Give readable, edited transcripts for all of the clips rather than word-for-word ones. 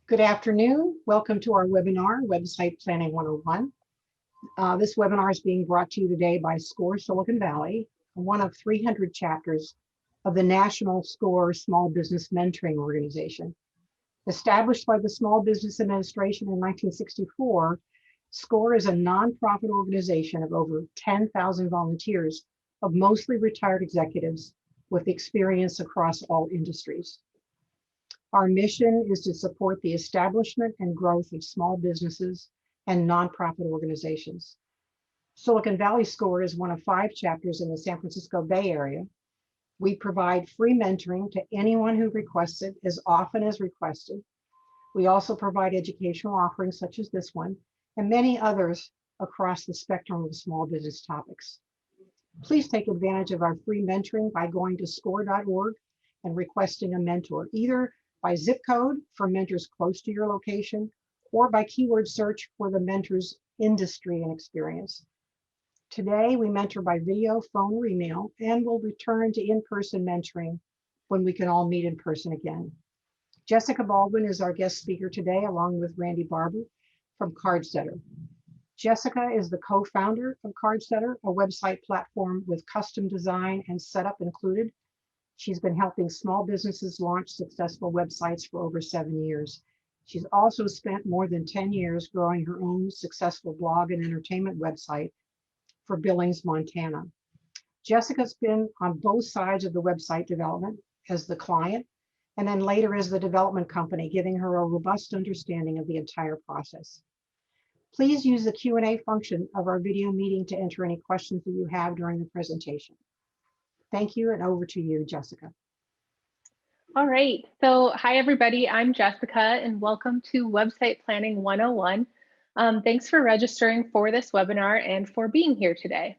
Good afternoon. Welcome to our webinar, Website Planning 101. This webinar is being brought to you today by SCORE Silicon Valley, one of 300 chapters of the National SCORE Small Business Mentoring Organization. Established by the Small Business Administration in 1964, SCORE is a nonprofit organization of over 10,000 volunteers of mostly retired executives with experience across all industries. Our mission is to support the establishment and growth of small businesses and nonprofit organizations. Silicon Valley SCORE is one of 5 chapters in the San Francisco Bay Area. We provide free mentoring to anyone who requests it as often as requested. We also provide educational offerings such as this one and many others across the spectrum of small business topics. Please take advantage of our free mentoring by going to score.org and requesting a mentor, either by zip code for mentors close to your location, or by keyword search for the mentor's industry and experience. Today, we mentor by video, phone, or email, and we'll return to in-person mentoring when we can all meet in person again. Jessica Baldwin is our guest speaker today, along with Randy Barber from Cardsetter. Jessica is the co-founder of Cardsetter, a website platform with custom design and setup included. She's been helping small businesses launch successful websites for over 7 years. She's also spent more than 10 years growing her own successful blog and entertainment website for Billings, Montana. Jessica's been on both sides of the website development as the client and then later as the development company, giving her a robust understanding of the entire process. Please use the Q&A function of our video meeting to enter any questions that you have during the presentation. Thank you, and over to you, Jessica. All right, so hi everybody, I'm Jessica and welcome to Website Planning 101. Thanks for registering for this webinar and for being here today.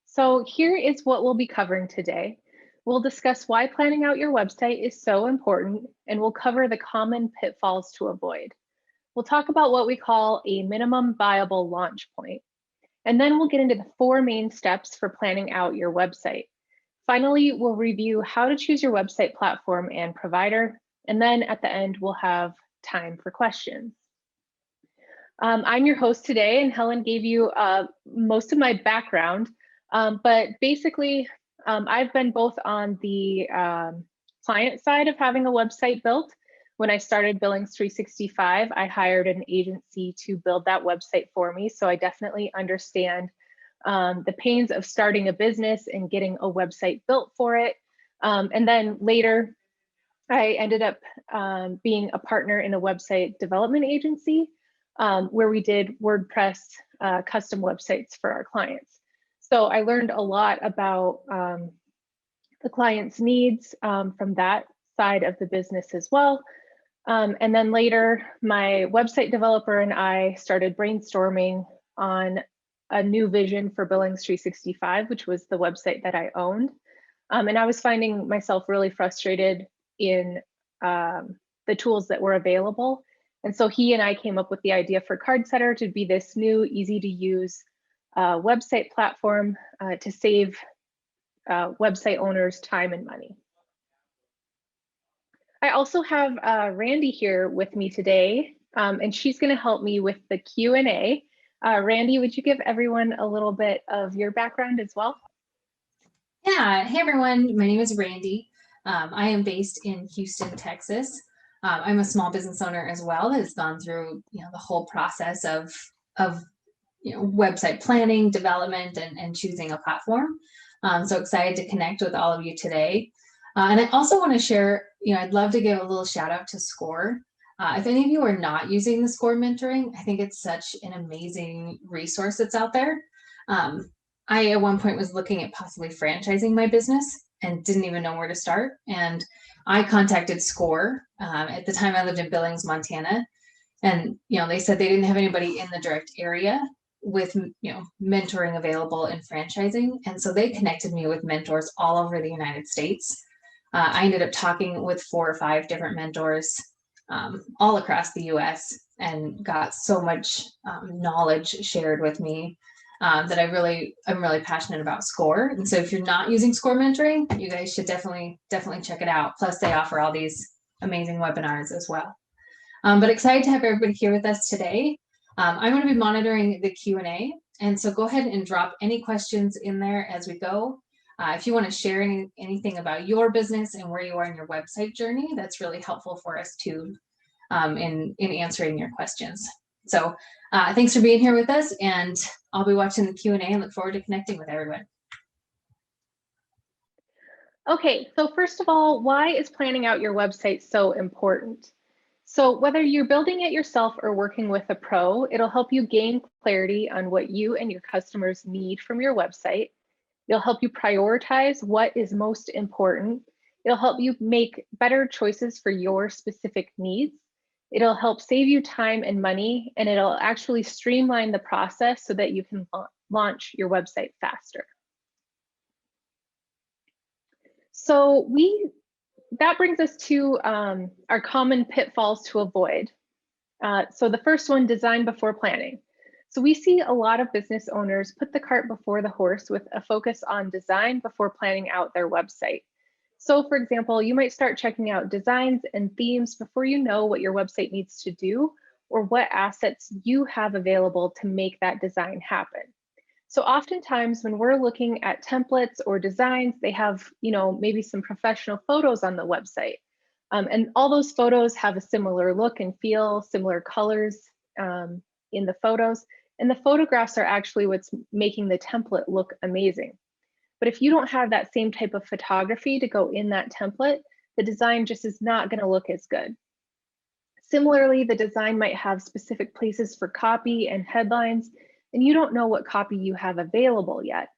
So here is what we'll be covering today. We'll discuss why planning out your website is so important, and we'll cover the common pitfalls to avoid. We'll talk about what we call a minimum viable launch point. And then we'll get into the 4 main steps for planning out your website. Finally, we'll review how to choose your website platform and provider. And then at the end, we'll have time for questions. I'm your host today, and Helen gave you most of my background. But basically, I've been both on the client side of having a website built. When I started Billings 365, I hired an agency to build that website for me. So I definitely understand the pains of starting a business and getting a website built for it. And then later, I ended up being a partner in a website development agency where we did WordPress custom websites for our clients. So I learned a lot about the client's needs from that side of the business as well. And then later, my website developer and I started brainstorming on a new vision for Billings 365, which was the website that I owned. And I was finding myself really frustrated in the tools that were available. And so he and I came up with the idea for Cardsetter to be this new, easy to use website platform to save website owners time and money. I also have Randy here with me today, and she's going to help me with the Q&A. Randy, would you give everyone a little bit of your background as well? Yeah, hey everyone, my name is Randy. I am based in Houston, Texas. I'm a small business owner as well that has gone through the whole process of website planning, development, and choosing a platform. So excited to connect with all of you today. And I also want to share, I'd love to give a little shout out to SCORE. If any of you are not using the SCORE mentoring, I think it's such an amazing resource that's out there. I at one point was looking at possibly franchising my business and didn't even know where to start. And I contacted SCORE. At the time I lived in Billings, Montana. And they said they didn't have anybody in the direct area with mentoring available in franchising. And so they connected me with mentors all over the United States. I ended up talking with 4 or 5 different mentors all across the US and got so much knowledge shared with me that I'm really passionate about SCORE. And so if you're not using SCORE mentoring, you guys should definitely check it out. Plus they offer all these amazing webinars as well. But excited to have everybody here with us today. I'm going to be monitoring the Q&A, and so go ahead and drop any questions in there as we go. If you want to share anything about your business and where you are in your website journey, that's really helpful for us too in answering your questions. So thanks for being here with us, and I'll be watching the Q&A and look forward to connecting with everyone. Okay, so first of all, why is planning out your website so important? So whether you're building it yourself or working with a pro, it'll help you gain clarity on what you and your customers need from your website. It'll help you prioritize what is most important. It'll help you make better choices for your specific needs. It'll help save you time and money, and it'll actually streamline the process so that you can launch your website faster. So that brings us to our common pitfalls to avoid. So the first one, design before planning. So we see a lot of business owners put the cart before the horse with a focus on design before planning out their website. So for example, you might start checking out designs and themes before you know what your website needs to do or what assets you have available to make that design happen. So oftentimes when we're looking at templates or designs, they have, maybe some professional photos on the website. And all those photos have a similar look and feel, similar colors in the photos. And the photographs are actually what's making the template look amazing. But if you don't have that same type of photography to go in that template, the design just is not going to look as good. Similarly, the design might have specific places for copy and headlines, and you don't know what copy you have available yet.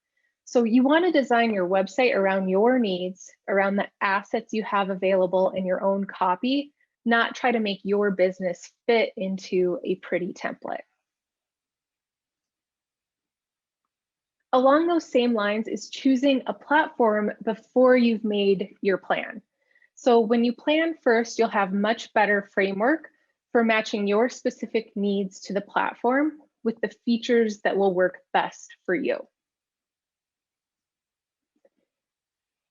So you want to design your website around your needs, around the assets you have available in your own copy, not try to make your business fit into a pretty template. Along those same lines is choosing a platform before you've made your plan. So when you plan first, you'll have much better framework for matching your specific needs to the platform with the features that will work best for you.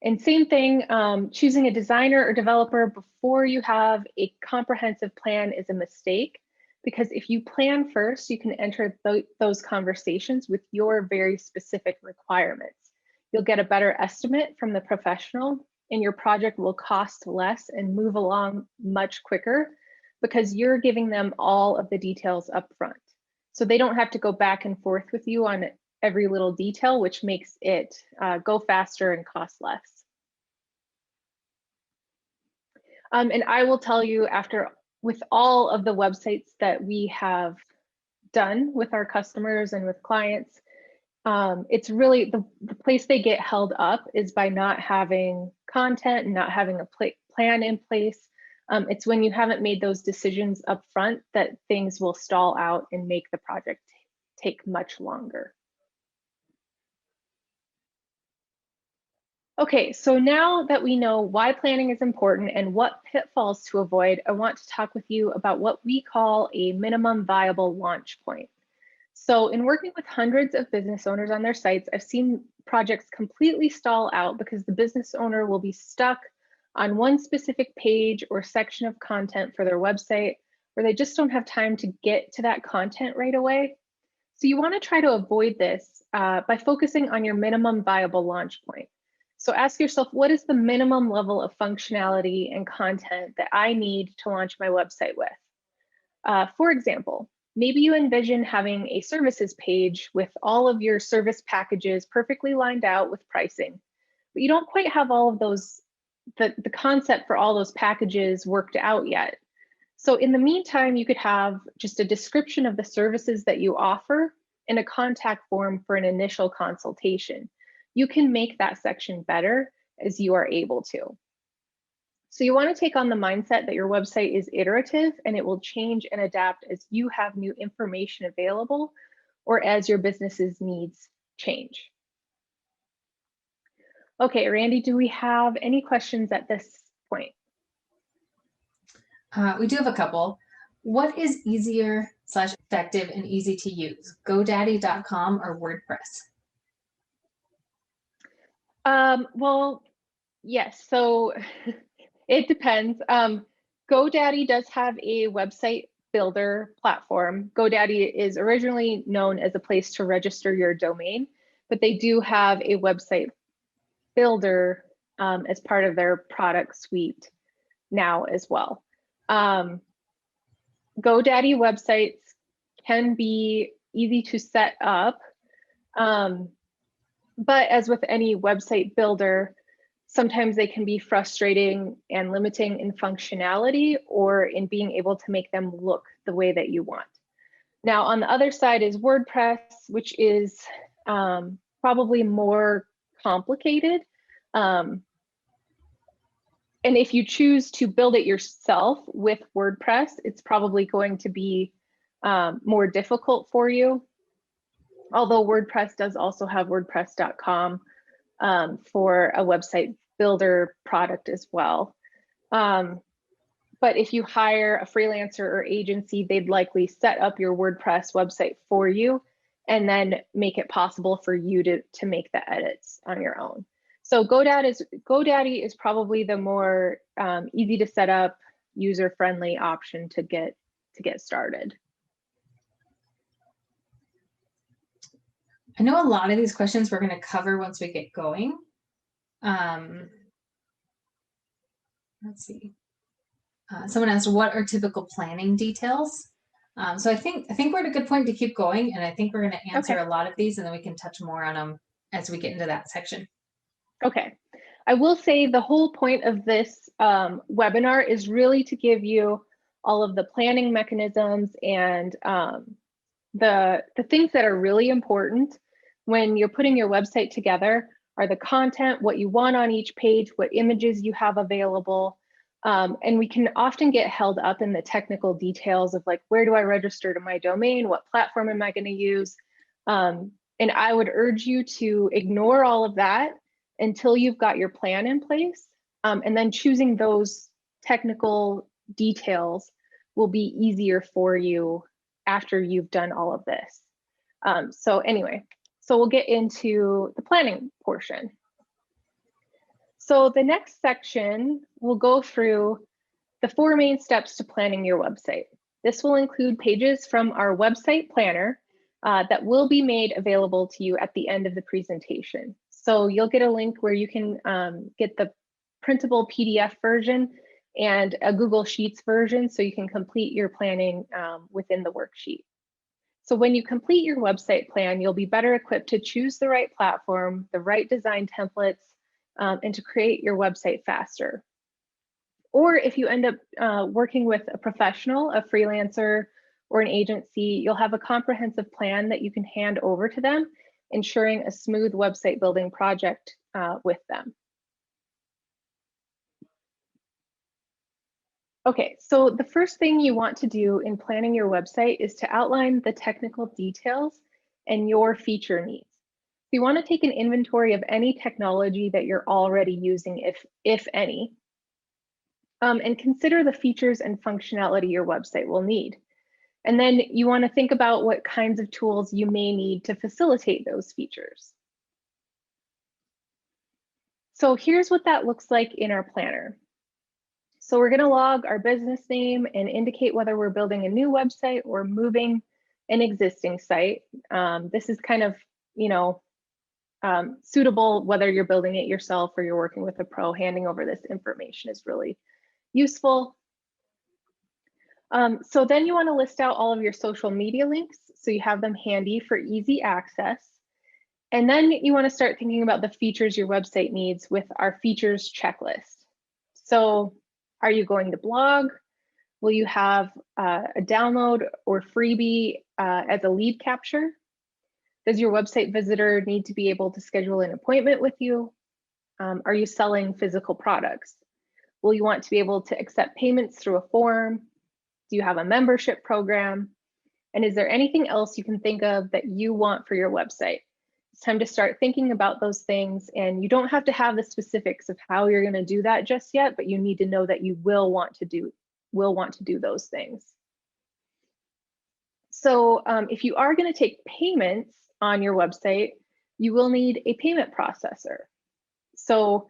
And same thing, choosing a designer or developer before you have a comprehensive plan is a mistake, because if you plan first, you can enter those conversations with your very specific requirements. You'll get a better estimate from the professional, and your project will cost less and move along much quicker because you're giving them all of the details up front. So they don't have to go back and forth with you on every little detail, which makes it go faster and cost less. And I will tell you, with all of the websites that we have done with our customers and with clients, it's really the place they get held up is by not having content and not having a plan in place. It's when you haven't made those decisions up front that things will stall out and make the project take much longer. Okay, so now that we know why planning is important and what pitfalls to avoid, I want to talk with you about what we call a minimum viable launch point. So in working with hundreds of business owners on their sites, I've seen projects completely stall out because the business owner will be stuck on one specific page or section of content for their website, or they just don't have time to get to that content right away. So you want to try to avoid this by focusing on your minimum viable launch point. So ask yourself, what is the minimum level of functionality and content that I need to launch my website with? For example, maybe you envision having a services page with all of your service packages perfectly lined out with pricing, but you don't quite have all of those, the concept for all those packages worked out yet. So in the meantime, you could have just a description of the services that you offer and a contact form for an initial consultation. You can make that section better as you are able to. So you want to take on the mindset that your website is iterative and it will change and adapt as you have new information available or as your business's needs change. Okay, Randy, do we have any questions at this point? We do have a couple. What is easier / effective and easy to use, GoDaddy.com or WordPress? Well, yes, so it depends. GoDaddy does have a website builder platform. GoDaddy is originally known as a place to register your domain, but they do have a website builder as part of their product suite now as well. GoDaddy websites can be easy to set up, but as with any website builder, sometimes they can be frustrating and limiting in functionality or in being able to make them look the way that you want. Now, on the other side is WordPress, which is probably more complicated. And if you choose to build it yourself with WordPress, it's probably going to be more difficult for you. Although WordPress does also have WordPress.com for a website builder product as well. But if you hire a freelancer or agency, they'd likely set up your WordPress website for you and then make it possible for you to make the edits on your own. So GoDaddy is probably the more easy to set up, user-friendly option to get started. I know a lot of these questions we're going to cover once we get going. Let's see. Someone asked, what are typical planning details? So I think we're at a good point to keep going, and I think we're going to answer a lot of these, and then we can touch more on them as we get into that section. Okay. I will say the whole point of this webinar is really to give you all of the planning mechanisms and the things that are really important when you're putting your website together are the content, what you want on each page, what images you have available. And we can often get held up in the technical details of like, where do I register to my domain? What platform am I going to use? And I would urge you to ignore all of that until you've got your plan in place. And then choosing those technical details will be easier for you after you've done all of this. So anyway, so we'll get into the planning portion. So the next section will go through the 4 main steps to planning your website. This will include pages from our website planner that will be made available to you at the end of the presentation. So you'll get a link where you can get the printable PDF version and a Google Sheets version so you can complete your planning within the worksheet. So when you complete your website plan, you'll be better equipped to choose the right platform, the right design templates, and to create your website faster. Or if you end up working with a professional, a freelancer, or an agency, you'll have a comprehensive plan that you can hand over to them, ensuring a smooth website building project with them. Okay, so the first thing you want to do in planning your website is to outline the technical details and your feature needs. You want to take an inventory of any technology that you're already using, if any, and consider the features and functionality your website will need. And then you want to think about what kinds of tools you may need to facilitate those features. So here's what that looks like in our planner. So we're going to log our business name and indicate whether we're building a new website or moving an existing site. This is kind of, suitable whether you're building it yourself or you're working with a pro. Handing over this information is really useful. So then you want to list out all of your social media links so you have them handy for easy access. And then you want to start thinking about the features your website needs with our features checklist. So are you going to blog? Will you have a download or freebie as a lead capture? Does your website visitor need to be able to schedule an appointment with you? Are you selling physical products? Will you want to be able to accept payments through a form? Do you have a membership program? And is there anything else you can think of that you want for your website? It's time to start thinking about those things, and you don't have to have the specifics of how you're going to do that just yet, but you need to know that you will want to do those things. So if you are going to take payments on your website, you will need a payment processor. So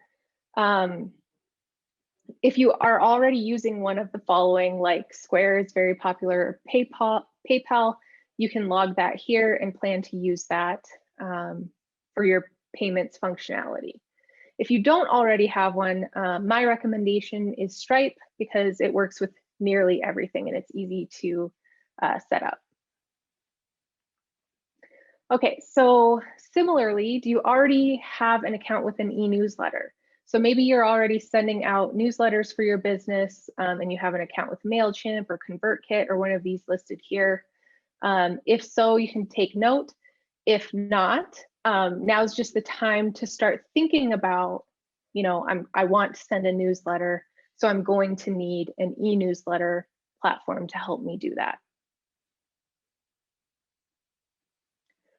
If you are already using one of the following, like Square is very popular, PayPal, you can log that here and plan to use that for your payments functionality. If you don't already have one, my recommendation is Stripe because it works with nearly everything and it's easy to set up. Okay, so similarly, do you already have an account with an e-newsletter? So maybe you're already sending out newsletters for your business and you have an account with MailChimp or ConvertKit or one of these listed here. If so, you can take note. If not, now's just the time to start thinking about, I want to send a newsletter, so I'm going to need an e-newsletter platform to help me do that.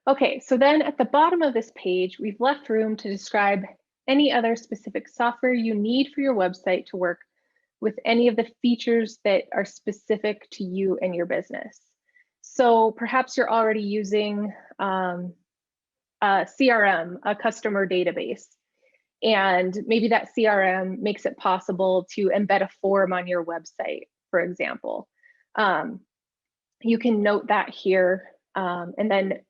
Okay, so then at the bottom of this page, we've left room to describe any other specific software you need for your website to work with any of the features that are specific to you and your business. So perhaps you're already using a CRM, a customer database, and maybe that CRM makes it possible to embed a form on your website, for example. You can note that here, and then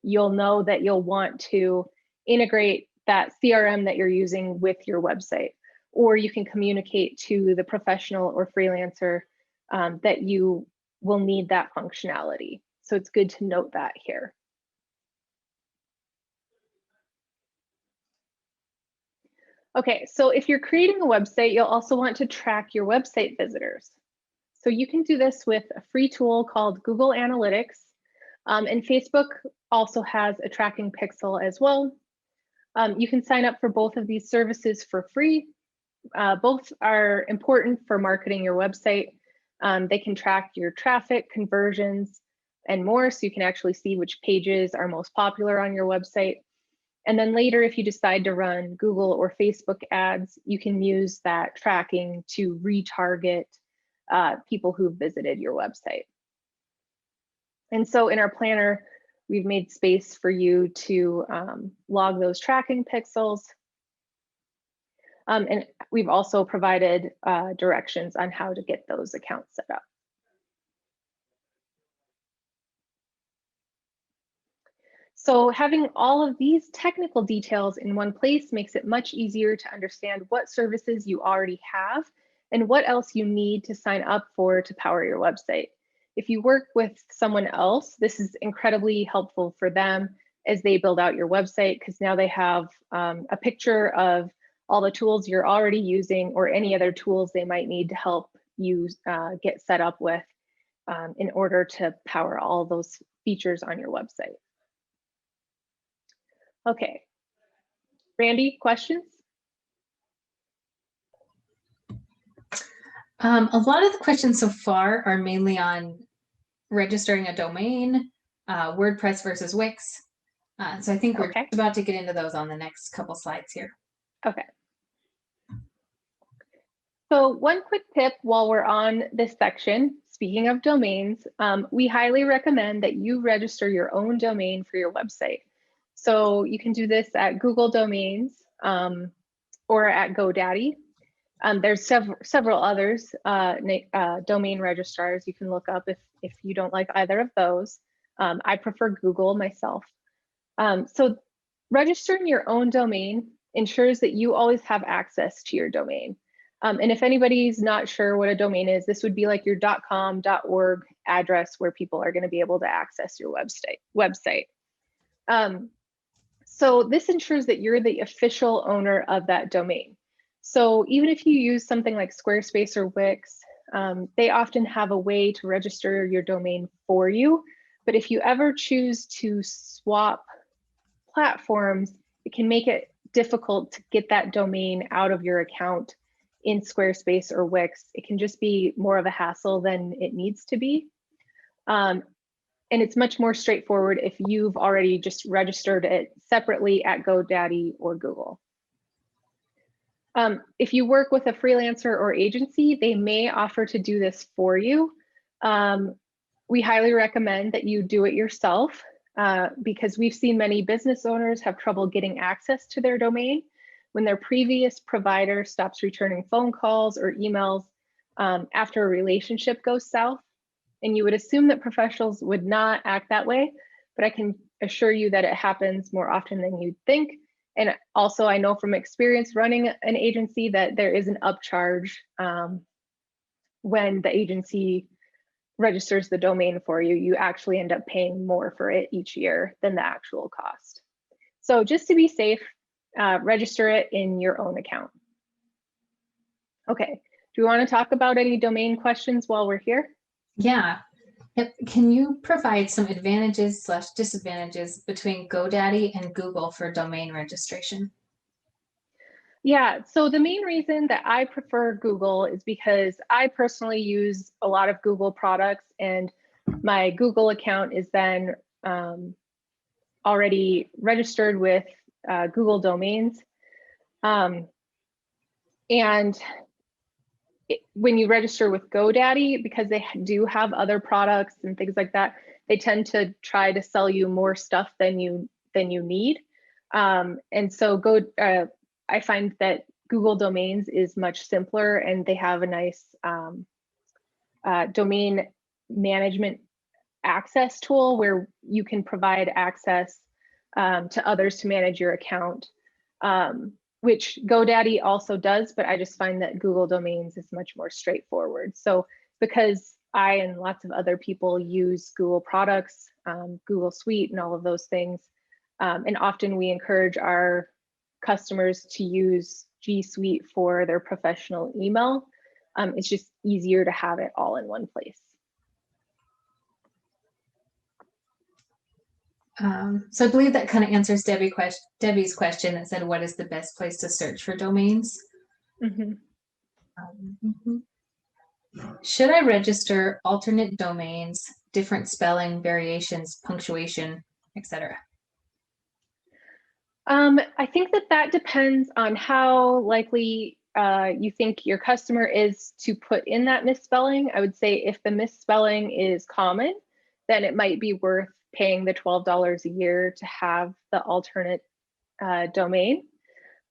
you'll know that you'll want to integrate that CRM that you're using with your website, or you can communicate to the professional or freelancer that you will need that functionality. So it's good to note that here. Okay, so if you're creating a website, you'll also want to track your website visitors. So you can do this with a free tool called Google Analytics, and Facebook also has a tracking pixel as well. You can sign up for both of these services for free. Both are important for marketing your website. They can track your traffic, conversions, and more, so you can actually see which pages are most popular on your website. And then later, if you decide to run Google or Facebook ads, you can use that tracking to retarget people who've visited your website. And so in our planner, we've made space for you to log those tracking pixels. And we've also provided directions on how to get those accounts set up. So having all of these technical details in one place makes it much easier to understand what services you already have and what else you need to sign up for to power your website. If you work with someone else, this is incredibly helpful for them as they build out your website, because now they have a picture of all the tools you're already using or any other tools they might need to help you get set up with in order to power all those features on your website. Okay, Randy, questions? A lot of the questions so far are mainly on registering a domain, WordPress versus Wix. So I think we're about to get into those on the next couple slides here. Okay. So one quick tip while we're on this section, speaking of domains, we highly recommend that you register your own domain for your website. So you can do this at Google Domains or at GoDaddy. There's several others, domain registrars you can look up if you don't like either of those. I prefer Google myself. So registering your own domain ensures that you always have access to your domain. And if anybody's not sure what a domain is, this would be like your .com, .org address where people are going to be able to access your website. So this ensures that you're the official owner of that domain. So even if you use something like Squarespace or Wix, they often have a way to register your domain for you. But if you ever choose to swap platforms, it can make it difficult to get that domain out of your account in Squarespace or Wix. It can just be more of a hassle than it needs to be. And it's much more straightforward if you've already just registered it separately at GoDaddy or Google. If you work with a freelancer or agency, they may offer to do this for you. We highly recommend that you do it yourself because we've seen many business owners have trouble getting access to their domain. when their previous provider stops returning phone calls or emails after a relationship goes south. And you would assume that professionals would not act that way, but I can assure you that it happens more often than you'd think. And also, I know from experience running an agency that there is an upcharge when the agency registers the domain for you. You actually end up paying more for it each year than the actual cost. So just to be safe, register it in your own account. Okay, do we want to talk about any domain questions while we're here? Yeah. Yep. Can you provide some advantages/disadvantages between GoDaddy and Google for domain registration? Yeah, so the main reason that I prefer Google is because I personally use a lot of Google products, and my Google account is then already registered with Google domains. And when you register with GoDaddy, because they do have other products and things like that, they tend to try to sell you more stuff than you need. And so I find that Google Domains is much simpler, and they have a nice domain management access tool where you can provide access to others to manage your account, which GoDaddy also does, but I just find that Google Domains is much more straightforward. So because I and lots of other people use Google products, Google Suite and all of those things, and often we encourage our customers to use G Suite for their professional email. It's just easier to have it all in one place. So I believe that kind of answers Debbie's question that said, what is the best place to search for domains? Mm-hmm. Should I register alternate domains, different spelling, variations, punctuation, etc.? I think that depends on how likely you think your customer is to put in that misspelling. I would say if the misspelling is common, then it might be worth paying the $12 a year to have the alternate domain.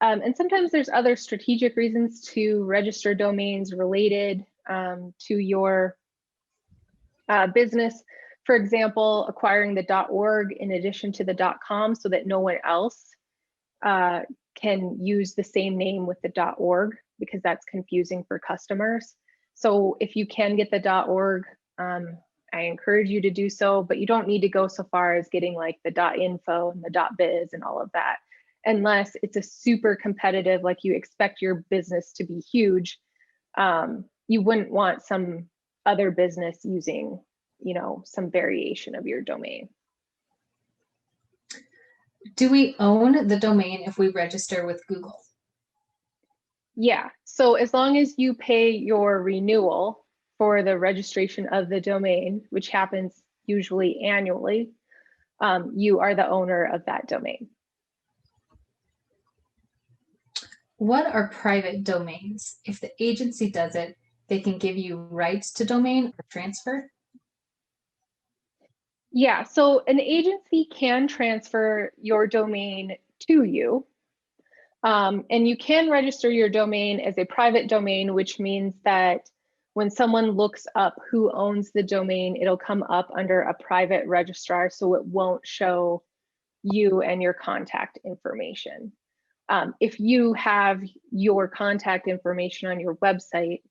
And sometimes there's other strategic reasons to register domains related to your business. For example, acquiring the .org in addition to the .com so that no one else can use the same name with the .org, because that's confusing for customers. So if you can get the .org, I encourage you to do so, but you don't need to go so far as getting like the .info and the .biz and all of that, unless it's a super competitive, like you expect your business to be huge. You wouldn't want some other business using, some variation of your domain. Do we own the domain if we register with Google? Yeah, so as long as you pay your renewal for the registration of the domain, which happens usually annually, you are the owner of that domain. What are private domains? If the agency does it, they can give you rights to domain or transfer? Yeah, so an agency can transfer your domain to you. And you can register your domain as a private domain, which means that when someone looks up who owns the domain, it'll come up under a private registrar, so it won't show you and your contact information. If you have your contact information on your website,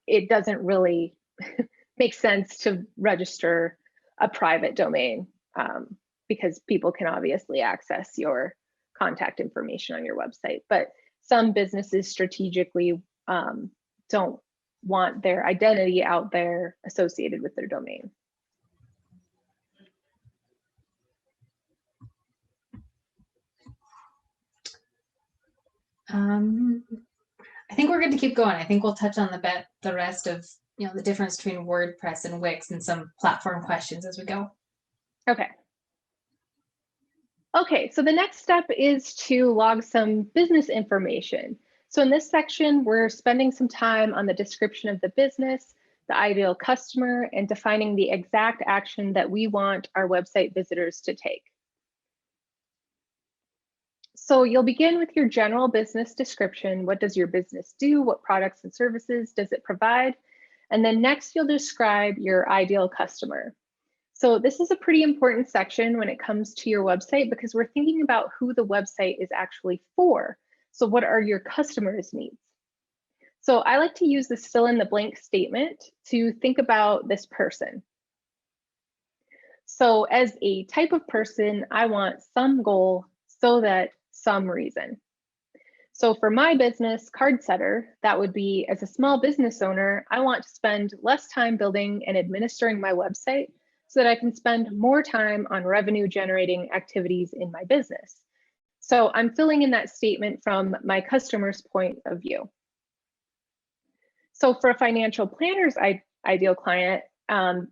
it doesn't really make sense to register a private domain because people can obviously access your contact information on your website. But some businesses strategically don't want their identity out there associated with their domain. I think we're going to keep going. I think we'll touch on the rest of the difference between WordPress and Wix and some platform questions as we go. Okay. Okay, so the next step is to log some business information. So in this section, we're spending some time on the description of the business, the ideal customer, and defining the exact action that we want our website visitors to take. So you'll begin with your general business description. What does your business do? What products and services does it provide? And then next you'll describe your ideal customer. So this is a pretty important section when it comes to your website because we're thinking about who the website is actually for. So what are your customers' needs? So I like to use the fill in the blank statement to think about this person. So as a type of person, I want some goal so that some reason. So for my business, Cardsetter, that would be as a small business owner, I want to spend less time building and administering my website so that I can spend more time on revenue generating activities in my business. So I'm filling in that statement from my customer's point of view. So for a financial planner's ideal client,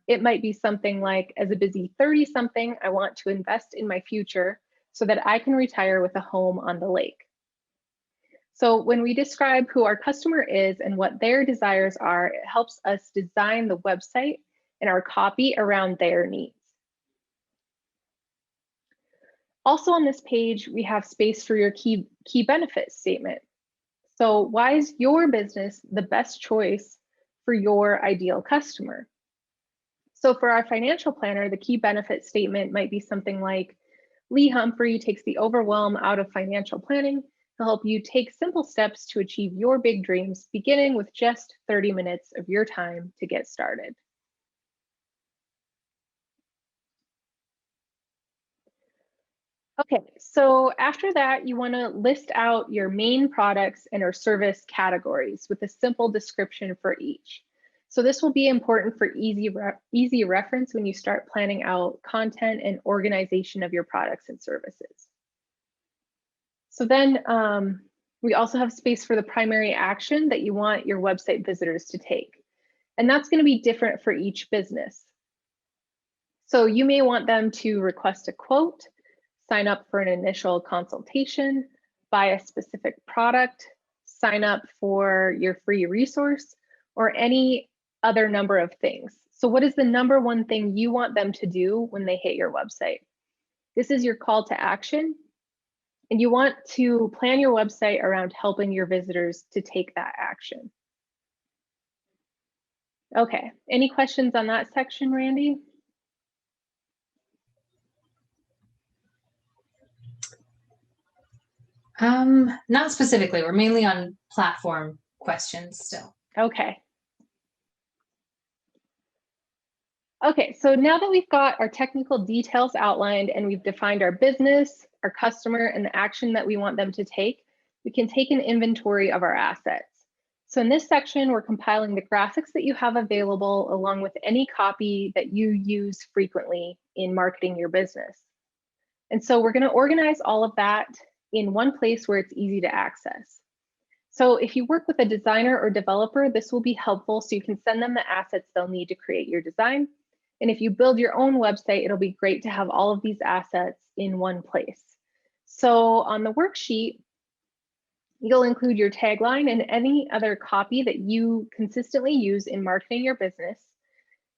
it might be something like, as a busy 30-something, I want to invest in my future so that I can retire with a home on the lake. So when we describe who our customer is and what their desires are, it helps us design the website and our copy around their needs. Also on this page, we have space for your key benefits statement. So why is your business the best choice for your ideal customer? So for our financial planner, the key benefit statement might be something like, Lee Humphrey takes the overwhelm out of financial planning. He'll help you take simple steps to achieve your big dreams, beginning with just 30 minutes of your time to get started. Okay, so after that, you want to list out your main products and or service categories with a simple description for each. So this will be important for easy reference when you start planning out content and organization of your products and services. So then we also have space for the primary action that you want your website visitors to take. And that's going to be different for each business. So you may want them to request a quote, sign up for an initial consultation, buy a specific product, sign up for your free resource, or any other number of things. So what is the number one thing you want them to do when they hit your website? This is your call to action. And you want to plan your website around helping your visitors to take that action. Okay, any questions on that section, Randy? Not specifically. We're mainly on platform questions still. Okay. Okay, so now that we've got our technical details outlined and we've defined our business, our customer, and the action that we want them to take, we can take an inventory of our assets. So in this section, we're compiling the graphics that you have available along with any copy that you use frequently in marketing your business. And so we're going to organize all of that in one place where it's easy to access. So if you work with a designer or developer, this will be helpful so you can send them the assets they'll need to create your design. And if you build your own website, it'll be great to have all of these assets in one place. So on the worksheet, you'll include your tagline and any other copy that you consistently use in marketing your business.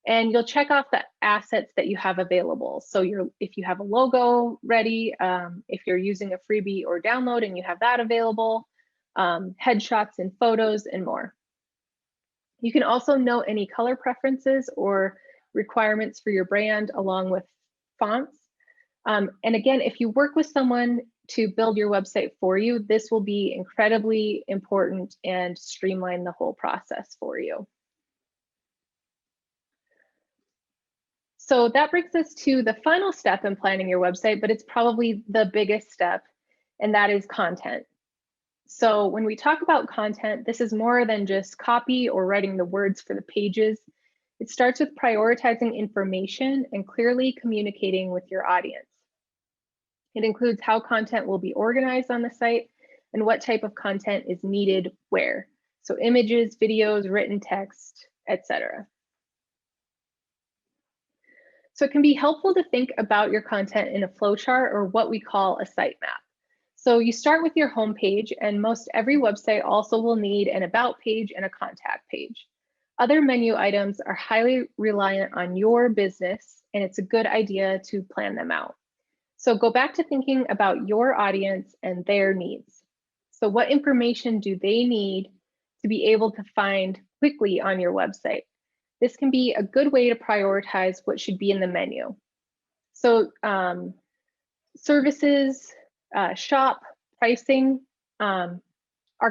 And you'll check off the assets that you have available. So if you have a logo ready, if you're using a freebie or download and you have that available, headshots and photos and more. You can also note any color preferences or requirements for your brand along with fonts. And again, if you work with someone to build your website for you, this will be incredibly important and streamline the whole process for you. So that brings us to the final step in planning your website, but it's probably the biggest step, and that is content. So when we talk about content, this is more than just copy or writing the words for the pages. It starts with prioritizing information and clearly communicating with your audience. It includes how content will be organized on the site and what type of content is needed where. So images, videos, written text, etc. So it can be helpful to think about your content in a flowchart or what we call a sitemap. So you start with your home page, and most every website also will need an about page and a contact page. Other menu items are highly reliant on your business, and it's a good idea to plan them out. So go back to thinking about your audience and their needs. So what information do they need to be able to find quickly on your website? This can be a good way to prioritize what should be in the menu. So services, shop, pricing are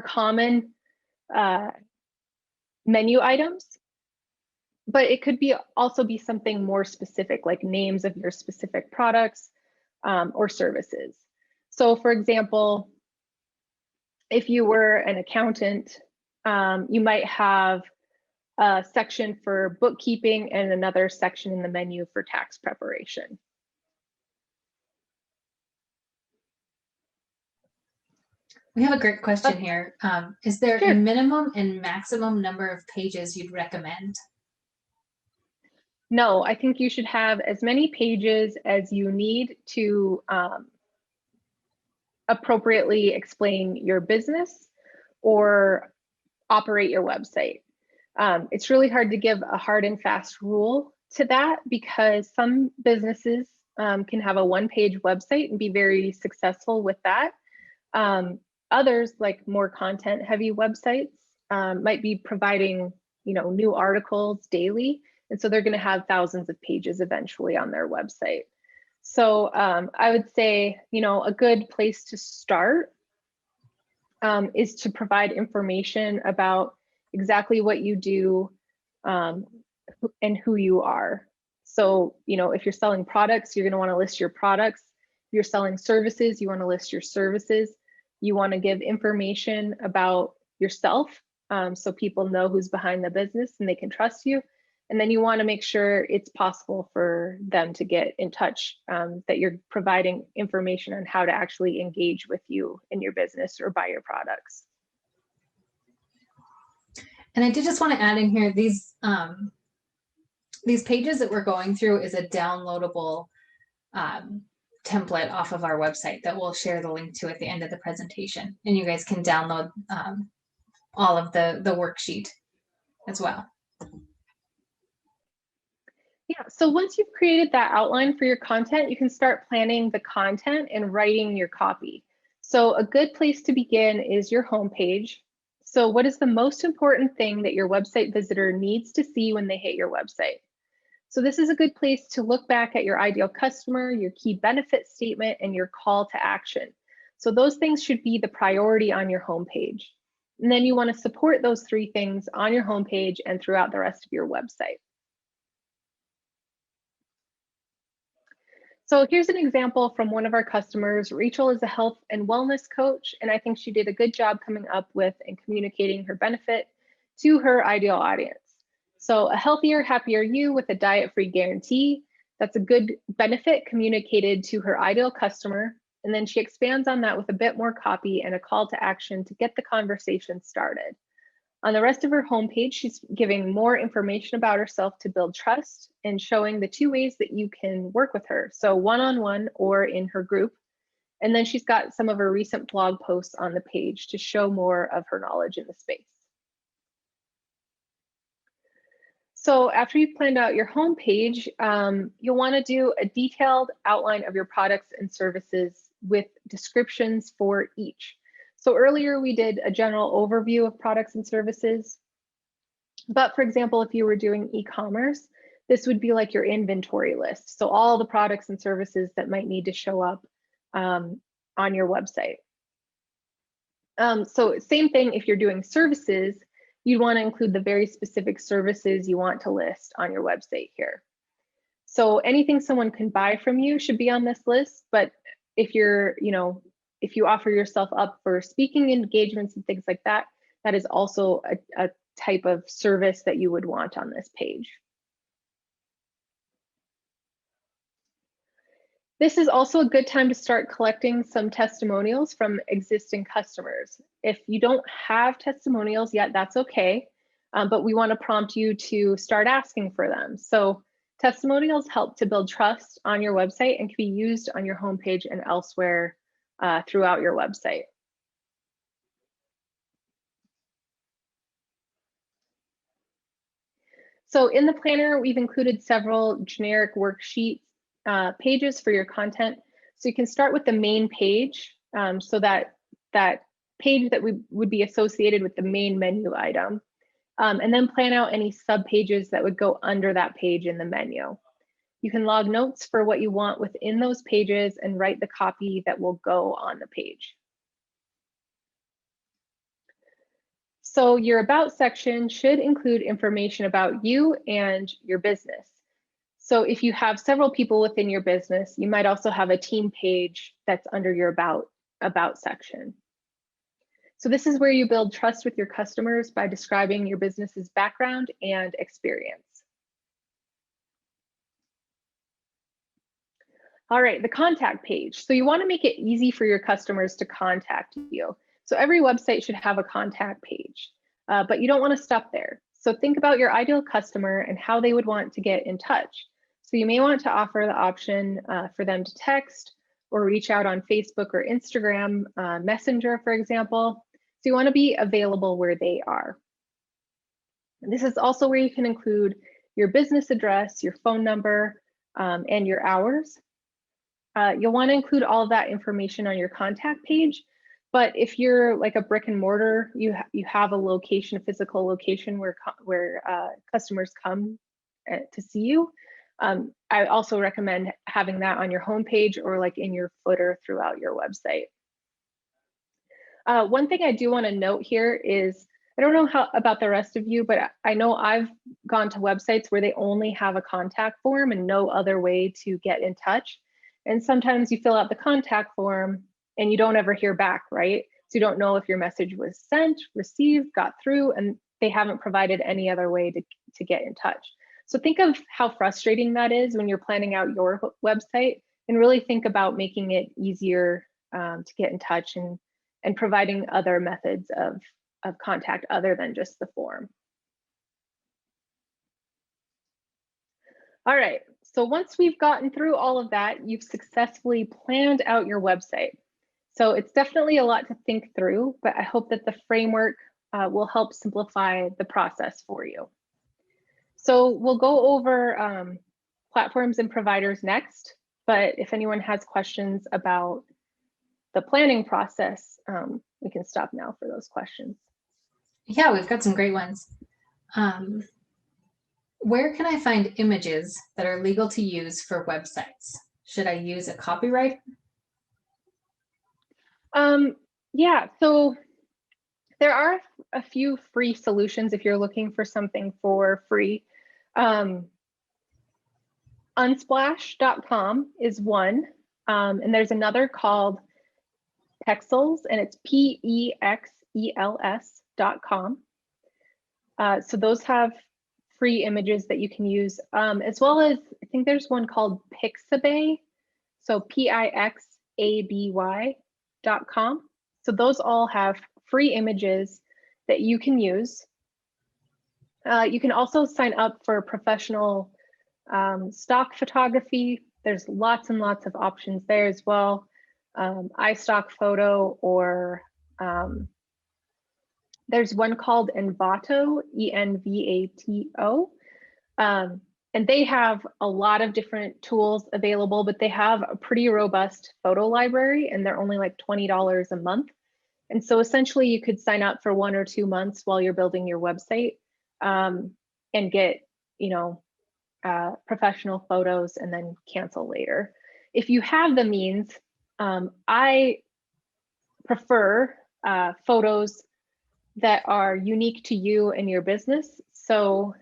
common menu items, but it could be also be something more specific, like names of your specific products or services. So for example, if you were an accountant, you might have a section for bookkeeping and another section in the menu for tax preparation. We have a great question here. Is there Sure. a minimum and maximum number of pages you'd recommend? No, I think you should have as many pages as you need to appropriately explain your business or operate your website. It's really hard to give a hard and fast rule to that because some businesses can have a one-page website and be very successful with that. Others, like more content-heavy websites, might be providing, new articles daily, and so they're going to have thousands of pages eventually on their website. So I would say, a good place to start is to provide information about exactly what you do and who you are. So, if you're selling products, you're going to want to list your products. If you're selling services, you want to list your services. You want to give information about yourself so people know who's behind the business and they can trust you. And then you want to make sure it's possible for them to get in touch, that you're providing information on how to actually engage with you in your business or buy your products. And I did just want to add in here, these pages that we're going through is a downloadable template off of our website that we'll share the link to at the end of the presentation. And you guys can download all of the worksheet as well. Yeah, so once you've created that outline for your content, you can start planning the content and writing your copy. So a good place to begin is your homepage. So what is the most important thing that your website visitor needs to see when they hit your website? So this is a good place to look back at your ideal customer, your key benefit statement, and your call to action. So those things should be the priority on your homepage. And then you want to support those three things on your homepage and throughout the rest of your website. So here's an example from one of our customers. Rachel is a health and wellness coach, and I think she did a good job coming up with and communicating her benefit to her ideal audience. So a healthier, happier you with a diet-free guarantee. That's a good benefit communicated to her ideal customer. And then she expands on that with a bit more copy and a call to action to get the conversation started. On the rest of her homepage, she's giving more information about herself to build trust and showing the two ways that you can work with her. So one-on-one or in her group. And then she's got some of her recent blog posts on the page to show more of her knowledge in the space. So after you've planned out your homepage, you'll want to do a detailed outline of your products and services with descriptions for each. So earlier we did a general overview of products and services. But for example, if you were doing e-commerce, this would be like your inventory list. So all the products and services that might need to show up on your website. So same thing if you're doing services, you'd want to include the very specific services you want to list on your website here. So anything someone can buy from you should be on this list, but if you're, if you offer yourself up for speaking engagements and things like that, that is also a type of service that you would want on this page. This is also a good time to start collecting some testimonials from existing customers. If you don't have testimonials yet, that's okay, but we want to prompt you to start asking for them. So testimonials help to build trust on your website and can be used on your homepage and elsewhere throughout your website. So in the planner, we've included several generic worksheet pages for your content. So you can start with the main page, so that page that would be associated with the main menu item, and then plan out any sub pages that would go under that page in the menu. You can log notes for what you want within those pages and write the copy that will go on the page. So your About section should include information about you and your business. So if you have several people within your business, you might also have a team page that's under your About section. So this is where you build trust with your customers by describing your business's background and experience. All right, the contact page. So you want to make it easy for your customers to contact you. So every website should have a contact page, but you don't want to stop there. So think about your ideal customer and how they would want to get in touch. So you may want to offer the option for them to text or reach out on Facebook or Instagram Messenger, for example. So you want to be available where they are. And this is also where you can include your business address, your phone number, and your hours. You'll want to include all of that information on your contact page. But if you're like a brick and mortar, you have a location, a physical location where customers come to see you. I also recommend having that on your homepage or like in your footer throughout your website. One thing I do want to note here is, I don't know about the rest of you, but I know I've gone to websites where they only have a contact form and no other way to get in touch. And sometimes you fill out the contact form and you don't ever hear back, right? So you don't know if your message was sent, received, got through, and they haven't provided any other way to get in touch. So think of how frustrating that is when you're planning out your website, and really think about making it easier to get in touch and providing other methods of contact other than just the form. All right, so once we've gotten through all of that, you've successfully planned out your website. So it's definitely a lot to think through, but I hope that the framework will help simplify the process for you. So we'll go over platforms and providers next, but if anyone has questions about the planning process, we can stop now for those questions. Yeah, we've got some great ones. Where can I find images that are legal to use for websites? Should I use a copyright? Yeah, so there are a few free solutions if you're looking for something for free. Unsplash.com is one, and there's another called Pexels, and it's PEXELS.com. So those have free images that you can use, as well as I think there's one called Pixabay, so PIXABY.com. So those all have free images that you can use. You can also sign up for professional stock photography. There's lots and lots of options there as well. iStock Photo, or there's one called Envato, ENVATO. And they have a lot of different tools available, but they have a pretty robust photo library, and they're only like $20 a month. And so essentially you could sign up for 1 or 2 months while you're building your website, and get, professional photos and then cancel later. If you have the means, I prefer photos that are unique to you and your business. So,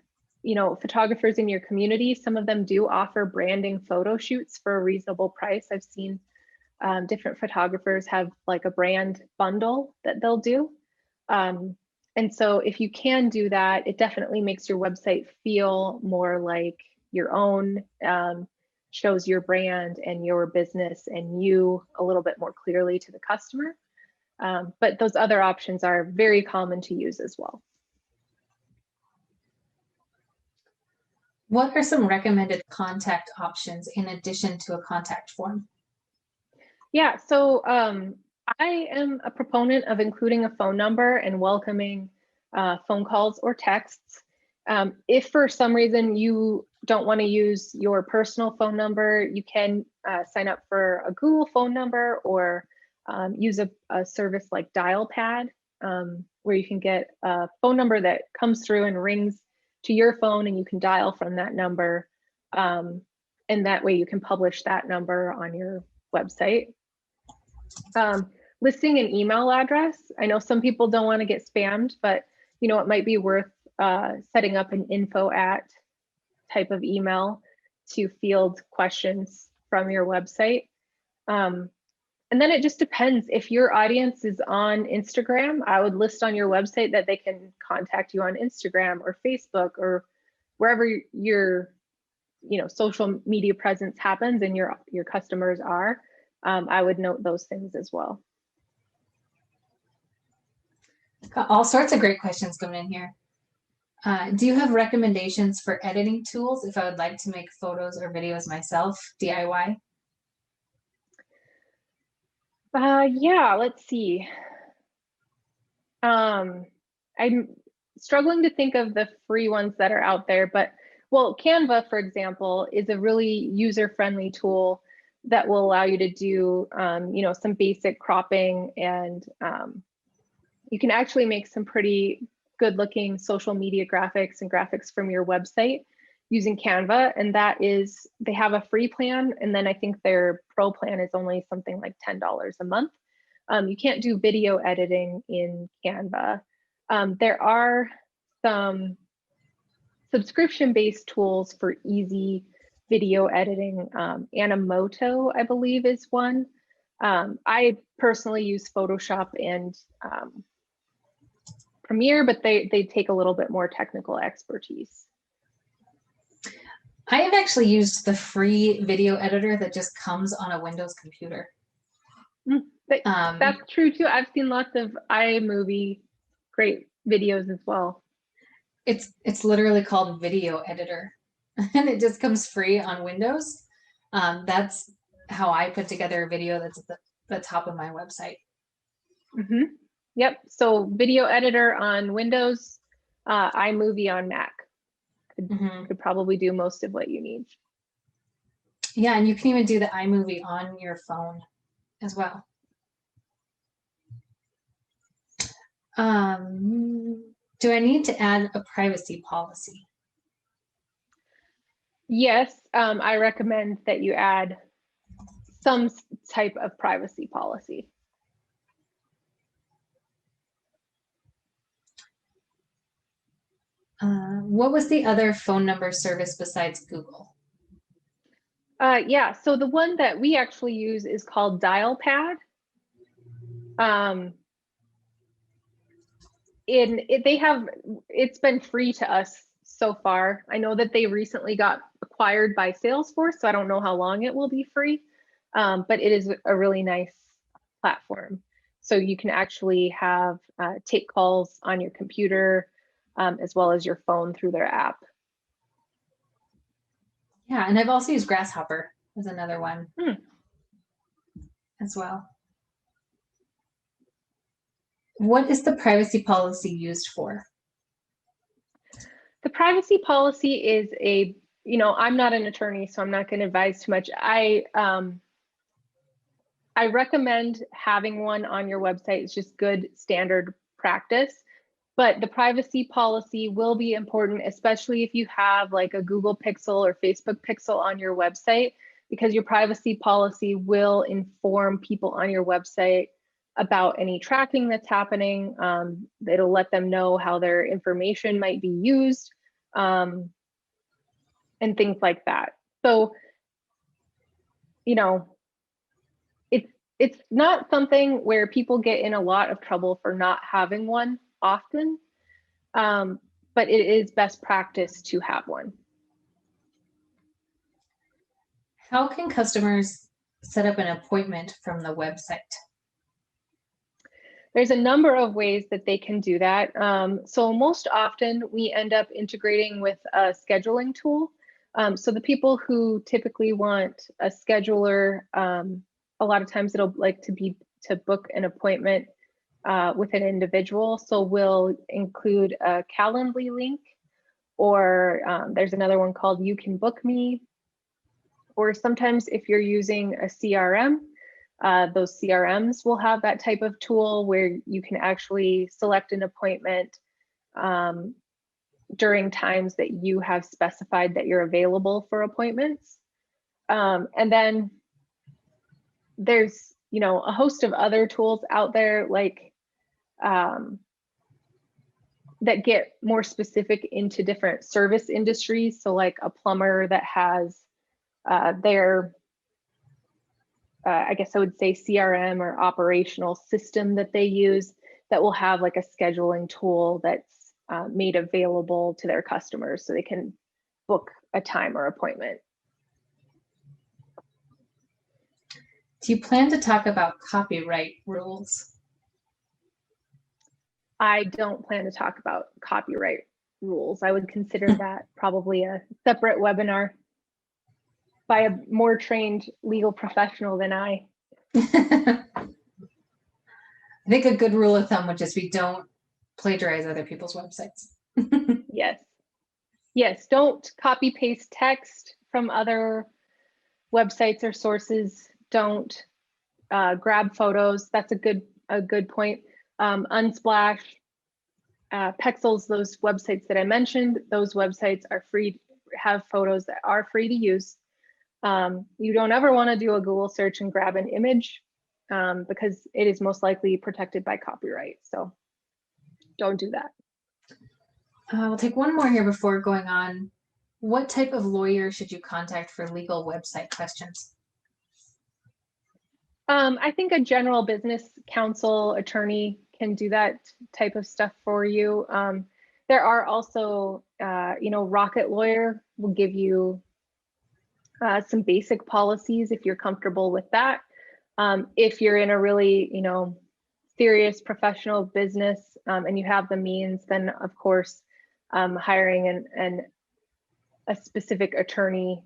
photographers in your community, some of them do offer branding photo shoots for a reasonable price. I've seen different photographers have like a brand bundle that they'll do. And so if you can do that, it definitely makes your website feel more like your own, shows your brand and your business and you a little bit more clearly to the customer. But those other options are very common to use as well. What are some recommended contact options in addition to a contact form? Yeah, so I am a proponent of including a phone number and welcoming phone calls or texts. If for some reason you don't want to use your personal phone number, you can sign up for a Google phone number or use a service like Dialpad, where you can get a phone number that comes through and rings to your phone, and you can dial from that number. And that way you can publish that number on your website. Listing an email address. I know some people don't want to get spammed, but it might be worth setting up an info@ type of email to field questions from your website. And then it just depends. If your audience is on Instagram, I would list on your website that they can contact you on Instagram or Facebook or wherever your social media presence happens and your customers are. I would note those things as well. Got all sorts of great questions coming in here. Do you have recommendations for editing tools if I would like to make photos or videos myself, DIY? Yeah, let's see. I'm struggling to think of the free ones that are out there, but Canva, for example, is a really user-friendly tool that will allow you to do, some basic cropping, and you can actually make some pretty good-looking social media graphics and graphics from your website using Canva. And they have a free plan, and then I think their pro plan is only something like $10 a month. You can't do video editing in Canva. There are some subscription-based tools for easy video editing. Animoto, I believe, is one. I personally use Photoshop and Premiere, but they take a little bit more technical expertise. I have actually used the free video editor that just comes on a Windows computer. That's true too. I've seen lots of iMovie great videos as well. It's literally called Video Editor, and it just comes free on Windows. That's how I put together a video that's at the top of my website. Mm-hmm. Yep. So Video Editor on Windows, iMovie on Mac. Could probably do most of what you need. Yeah, and you can even do the iMovie on your phone as well. Do I need to add a privacy policy? Yes, I recommend that you add some type of privacy policy. What was the other phone number service besides Google? Yeah, so the one that we actually use is called Dialpad. It's been free to us so far. I know that they recently got acquired by Salesforce, so I don't know how long it will be free, but it is a really nice platform. So you can actually take calls on your computer as well as your phone through their app. Yeah, and I've also used Grasshopper as another one as well. What is the privacy policy used for? The privacy policy is I'm not an attorney, so I'm not going to advise too much. I recommend having one on your website. It's just good standard practice. But the privacy policy will be important, especially if you have like a Google Pixel or Facebook Pixel on your website, because your privacy policy will inform people on your website about any tracking that's happening. It'll let them know how their information might be used and things like that. So, it's not something where people get in a lot of trouble for not having one often, but it is best practice to have one. How can customers set up an appointment from the website? There's a number of ways that they can do that. So most often we end up integrating with a scheduling tool. So the people who typically want a scheduler, a lot of times it'll like to book an appointment with an individual. So we'll include a Calendly link or there's another one called You Can Book Me. Or sometimes if you're using a CRM, those CRMs will have that type of tool where you can actually select an appointment during times that you have specified that you're available for appointments. And then there's, you know, a host of other tools out there, like that get more specific into different service industries. So like a plumber that has their, I guess I would say CRM or operational system that they use that will have like a scheduling tool that's made available to their customers so they can book a time or appointment. Do you plan to talk about copyright rules? I don't plan to talk about copyright rules. I would consider that probably a separate webinar by a more trained legal professional than I. I think a good rule of thumb would just be don't plagiarize other people's websites. Yes. Yes, don't copy paste text from other websites or sources. Don't grab photos. That's a good point. Unsplash, Pexels, those websites that I mentioned, those websites are free, have photos that are free to use. You don't ever want to do a Google search and grab an image because it is most likely protected by copyright. So don't do that. We'll take one more here before going on. What type of lawyer should you contact for legal website questions? I think a general business counsel attorney can do that type of stuff for you. There are also, you know, Rocket Lawyer will give you some basic policies if you're comfortable with that. If you're in a really, you know, serious professional business and you have the means, then of course, hiring a specific attorney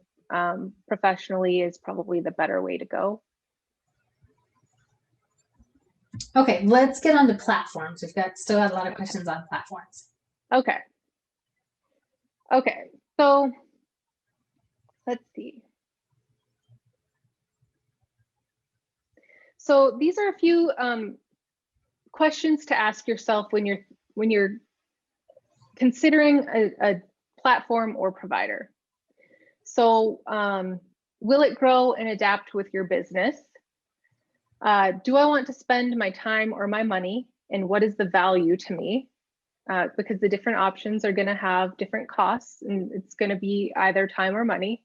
professionally is probably the better way to go. Okay, let's get on to platforms. We've still got a lot of questions on platforms. Okay. Okay, so let's see. So these are a few questions to ask yourself when you're considering a platform or provider. So will it grow and adapt with your business? Do I want to spend my time or my money, and what is the value to me? Because the different options are going to have different costs, and it's going to be either time or money.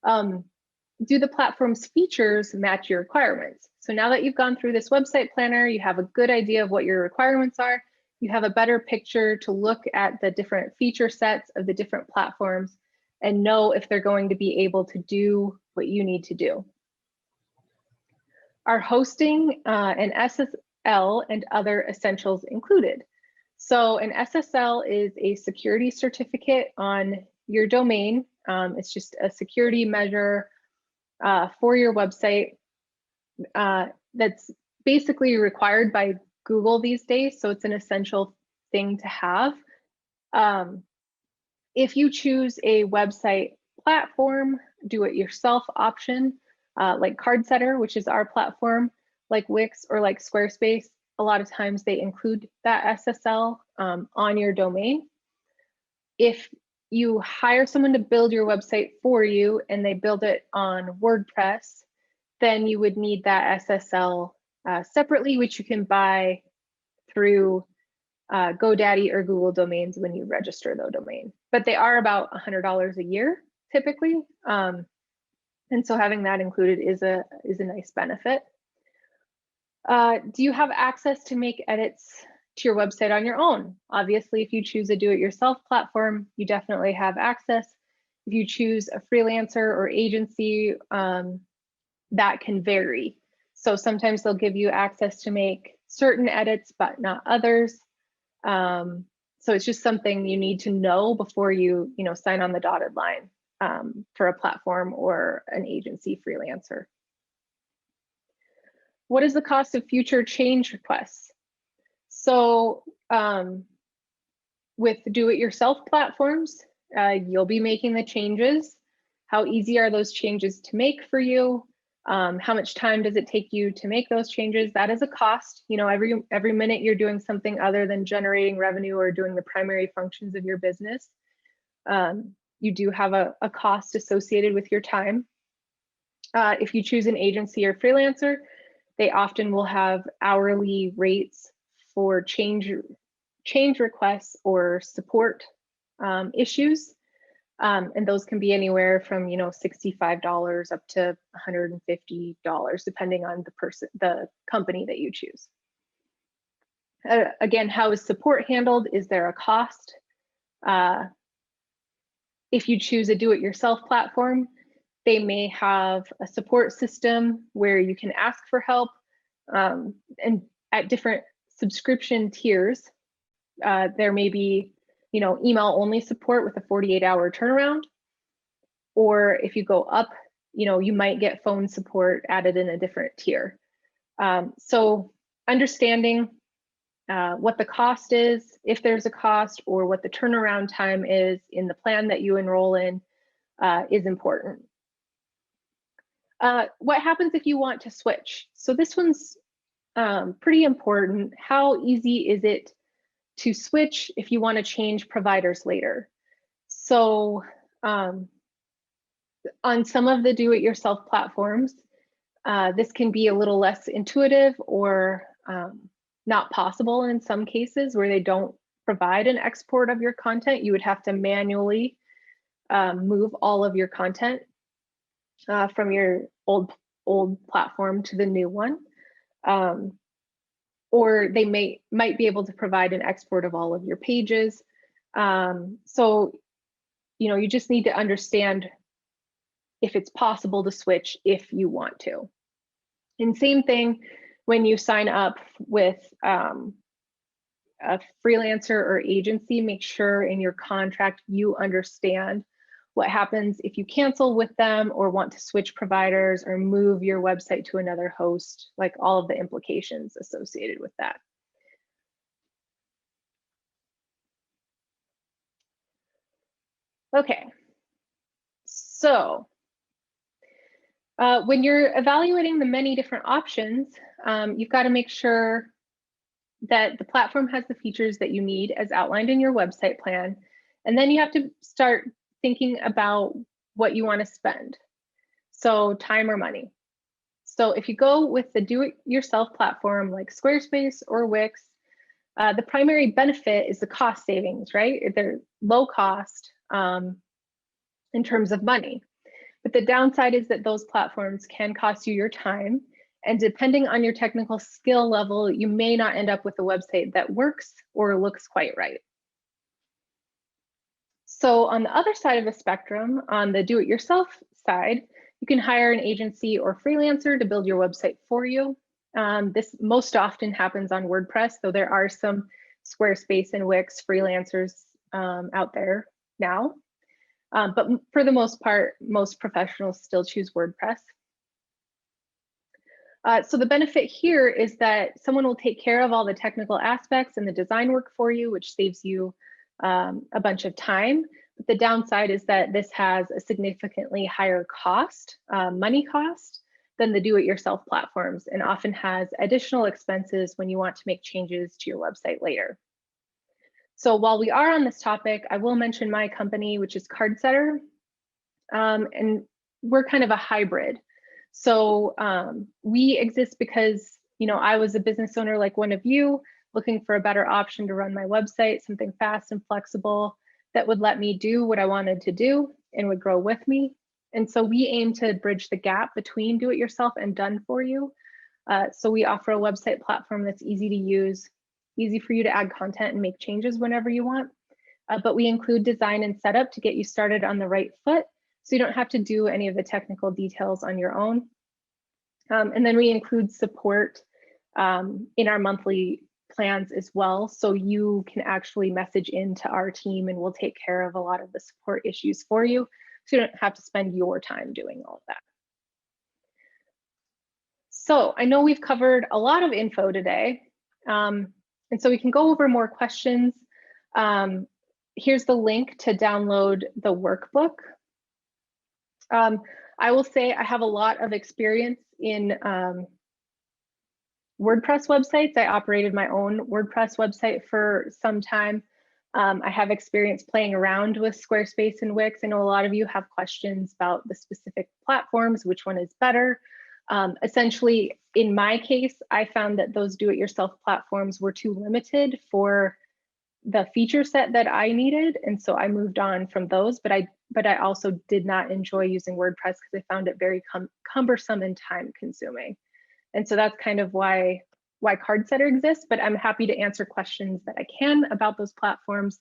Do the platform's features match your requirements? So now that you've gone through this website planner, you have a good idea of what your requirements are. You have a better picture to look at the different feature sets of the different platforms and know if they're going to be able to do what you need to do. Are hosting and SSL and other essentials included? So an SSL is a security certificate on your domain. It's just a security measure for your website that's basically required by Google these days. So it's an essential thing to have. If you choose a website platform, do-it-yourself option, like Cardsetter, which is our platform, like Wix or like Squarespace, a lot of times they include that SSL on your domain. If you hire someone to build your website for you and they build it on WordPress, then you would need that SSL separately, which you can buy through GoDaddy or Google Domains when you register the domain. But they are about $100 a year typically. And so having that included is a nice benefit. Do you have access to make edits to your website on your own? Obviously, if you choose a do-it-yourself platform, you definitely have access. If you choose a freelancer or agency, that can vary. So sometimes they'll give you access to make certain edits, but not others. So it's just something you need to know before you sign on the dotted line for a platform or an agency freelancer. What is the cost of future change requests? So with do-it-yourself platforms, you'll be making the changes. How easy are those changes to make for you? How much time does it take you to make those changes? That is a cost. You know, every minute you're doing something other than generating revenue or doing the primary functions of your business, you do have a cost associated with your time. If you choose an agency or freelancer, they often will have hourly rates for change requests or support issues. And those can be anywhere from, you know, $65 up to $150, depending on the company that you choose. Again, how is support handled? Is there a cost? If you choose a do-it-yourself platform, they may have a support system where you can ask for help, and at different subscription tiers, there may be, you know, email only support with a 48-hour turnaround. Or if you go up, you know, you might get phone support added in a different tier. So understanding what the cost is, if there's a cost, or what the turnaround time is in the plan that you enroll in is important. What happens if you want to switch? So this one's pretty important. How easy is it to switch if you want to change providers later? So on some of the do-it-yourself platforms, this can be a little less intuitive or not possible in some cases where they don't provide an export of your content. You would have to manually move all of your content from your old platform to the new one. Or they might be able to provide an export of all of your pages. So, you know, you just need to understand if it's possible to switch if you want to. And same thing when you sign up with a freelancer or agency, make sure in your contract you understand what happens if you cancel with them or want to switch providers or move your website to another host, like all of the implications associated with that. Okay, so when you're evaluating the many different options, you've got to make sure that the platform has the features that you need as outlined in your website plan. And then you have to start thinking about what you want to spend. So time or money. So if you go with the do-it-yourself platform like Squarespace or Wix, the primary benefit is the cost savings, right? They're low cost in terms of money. But the downside is that those platforms can cost you your time. And depending on your technical skill level, you may not end up with a website that works or looks quite right. So on the other side of the spectrum, on the do-it-yourself side, you can hire an agency or freelancer to build your website for you. This most often happens on WordPress, though there are some Squarespace and Wix freelancers out there now. But for the most part, most professionals still choose WordPress. So the benefit here is that someone will take care of all the technical aspects and the design work for you, which saves you a bunch of time. But the downside is that this has a significantly higher cost, money cost, than the do-it-yourself platforms, and often has additional expenses when you want to make changes to your website later. So while we are on this topic, I will mention my company, which is Cardsetter, and we're kind of a hybrid. So we exist because, you know, I was a business owner like one of you, looking for a better option to run my website, something fast and flexible that would let me do what I wanted to do and would grow with me. And so we aim to bridge the gap between do-it-yourself and done for you. So we offer a website platform that's easy to use, easy for you to add content and make changes whenever you want. But we include design and setup to get you started on the right foot, so you don't have to do any of the technical details on your own. And then we include support in our monthly plans as well, so you can actually message into our team and we'll take care of a lot of the support issues for you, so you don't have to spend your time doing all of that. So I know we've covered a lot of info today, and so we can go over more questions. Here's the link to download the workbook. I will say I have a lot of experience in WordPress websites. I operated my own WordPress website for some time. I have experience playing around with Squarespace and Wix. I know a lot of you have questions about the specific platforms, which one is better. Essentially, in my case, I found that those do-it-yourself platforms were too limited for the feature set that I needed. And so I moved on from those, but I also did not enjoy using WordPress because I found it very cumbersome and time consuming. And so that's kind of why Cardsetter exists, but I'm happy to answer questions that I can about those platforms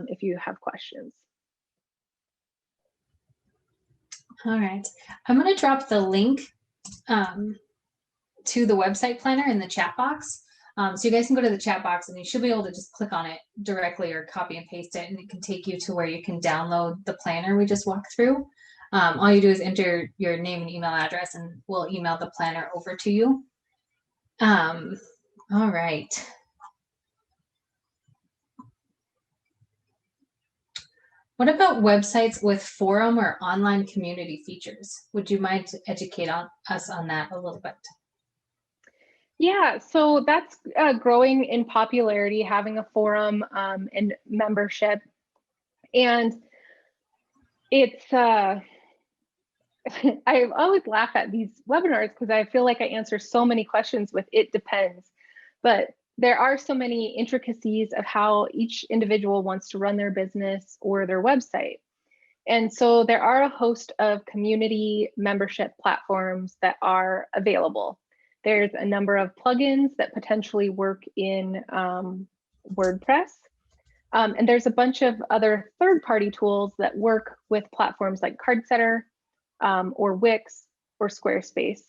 if you have questions. All right, I'm going to drop the link to the website planner in the chat box. So you guys can go to the chat box and you should be able to just click on it directly or copy and paste it, and it can take you to where you can download the planner we just walked through. All you do is enter your name and email address and we'll email the planner over to you. All right. What about websites with forum or online community features? Would you mind to educate us on that a little bit? Yeah, so that's growing in popularity, having a forum and membership. And it's, I always laugh at these webinars because I feel like I answer so many questions with "it depends." But there are so many intricacies of how each individual wants to run their business or their website. And so there are a host of community membership platforms that are available. There's a number of plugins that potentially work in WordPress. And there's a bunch of other third-party tools that work with platforms like Cardsetter or Wix or Squarespace.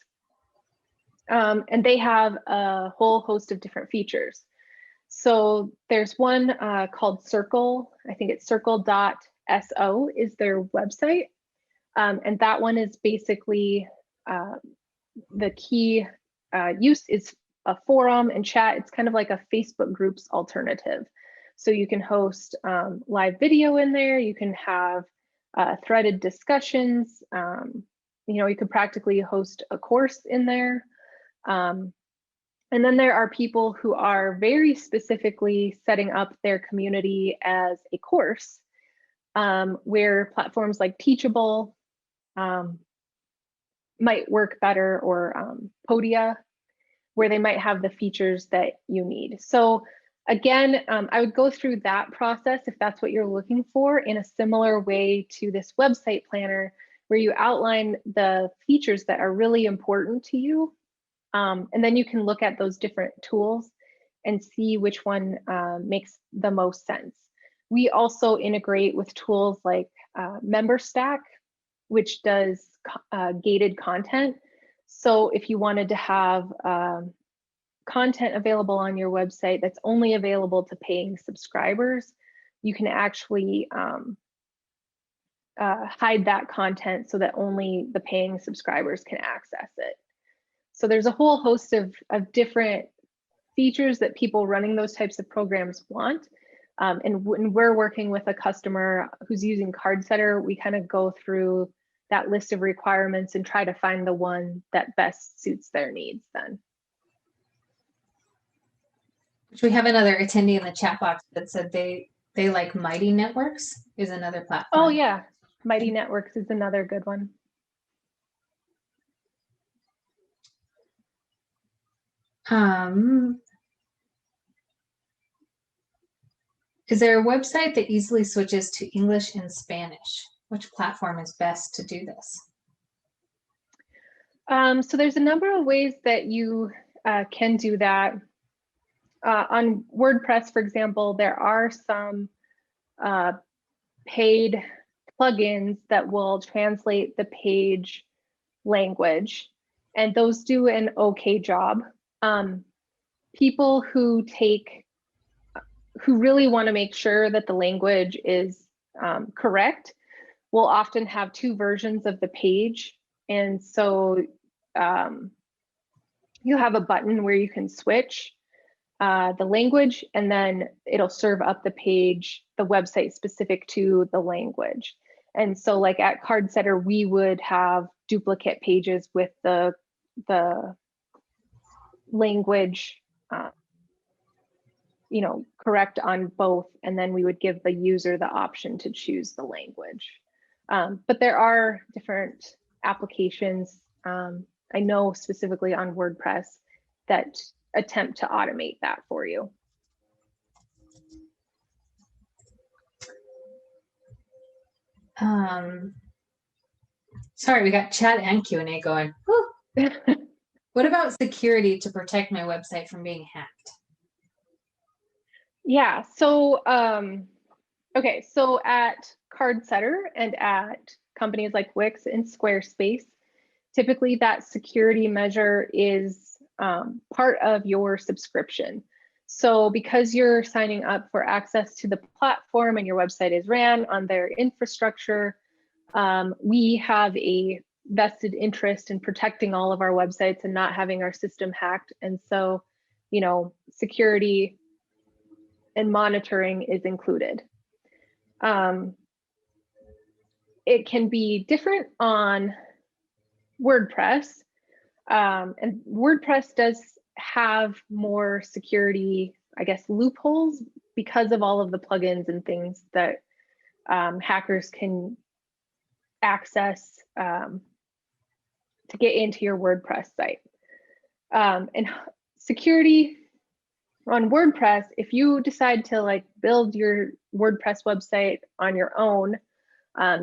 And they have a whole host of different features. So there's one called Circle. I think it's circle.so is their website. And that one is basically the key use is a forum and chat. It's kind of like a Facebook groups alternative. So you can host live video in there. You can have threaded discussions. You could practically host a course in there. And then there are people who are very specifically setting up their community as a course, where platforms like Teachable might work better, or Podia, where they might have the features that you need. So again, I would go through that process if that's what you're looking for, in a similar way to this website planner, where you outline the features that are really important to you. And then you can look at those different tools and see which one makes the most sense. We also integrate with tools like MemberStack, which does gated content. So if you wanted to have content available on your website that's only available to paying subscribers, you can actually hide that content so that only the paying subscribers can access it. So there's a whole host of different features that people running those types of programs want. And when we're working with a customer who's using Cardsetter, we kind of go through that list of requirements and try to find the one that best suits their needs then. We have another attendee in the chat box that said they like Mighty Networks is another platform. Oh yeah, Mighty Networks is another good one. Is there a website that easily switches to English and Spanish? Which platform is best to do this? So there's a number of ways that you can do that. On WordPress, for example, there are some paid plugins that will translate the page language, and those do an okay job. People who really want to make sure that the language is correct will often have two versions of the page. And so you have a button where you can switch. the language, and then it'll serve up the page, the website specific to the language. And so like at Cardsetter, we would have duplicate pages with the language, correct on both. And then we would give the user the option to choose the language. But there are different applications, I know specifically on WordPress, that attempt to automate that for you. Sorry, we got chat and Q&A going. What about security to protect my website from being hacked? Yeah, so okay, so at Cardsetter and at companies like Wix and Squarespace, typically that security measure is part of your subscription. So because you're signing up for access to the platform and your website is ran on their infrastructure, we have a vested interest in protecting all of our websites and not having our system hacked. And so, security and monitoring is included. It can be different on WordPress, and WordPress does have more security, I guess, loopholes because of all of the plugins and things that hackers can access to get into your WordPress site. And security on WordPress, if you decide to build your WordPress website on your own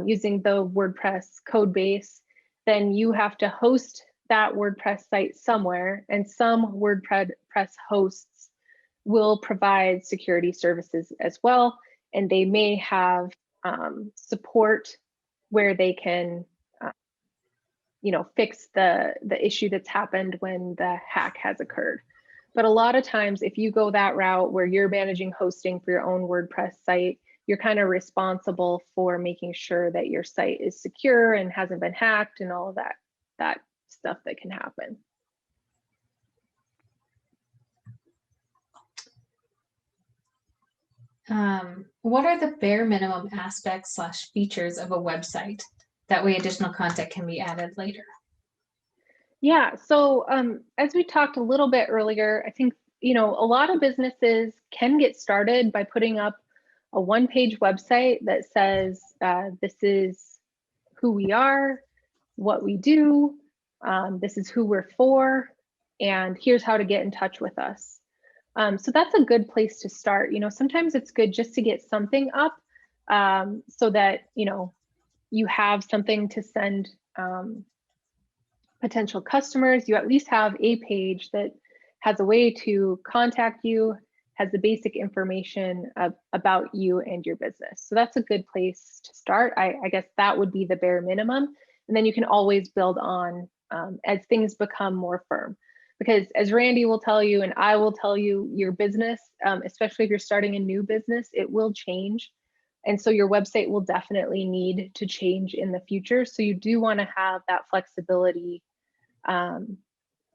using the WordPress code base, then you have to host that WordPress site somewhere, and some WordPress hosts will provide security services as well, and they may have support where they can fix the issue that's happened when the hack has occurred. But a lot of times, if you go that route where you're managing hosting for your own WordPress site, you're kind of responsible for making sure that your site is secure and hasn't been hacked and all of that stuff that can happen. What are the bare minimum aspects / features of a website? That way additional content can be added later. Yeah, so as we talked a little bit earlier, I think, a lot of businesses can get started by putting up a one-page website that says, this is who we are, what we do, this is who we're for, and here's how to get in touch with us. So that's a good place to start. Sometimes it's good just to get something up so that, you have something to send potential customers. You at least have a page that has a way to contact you, has the basic information about you and your business. So that's a good place to start. I guess that would be the bare minimum. And then you can always build on as things become more firm. Because as Randy will tell you, and I will tell you, your business, especially if you're starting a new business, it will change. And so your website will definitely need to change in the future. So you do want to have that flexibility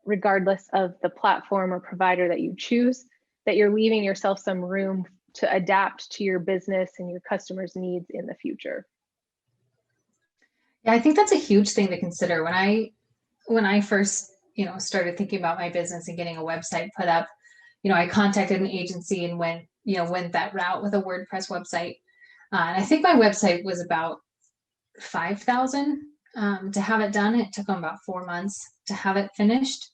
regardless of the platform or provider that you choose, that you're leaving yourself some room to adapt to your business and your customers' needs in the future. Yeah, I think that's a huge thing to consider. When I first, started thinking about my business and getting a website put up, I contacted an agency and went that route with a WordPress website. And I think my website was about $5,000 to have it done. It took them about 4 months to have it finished.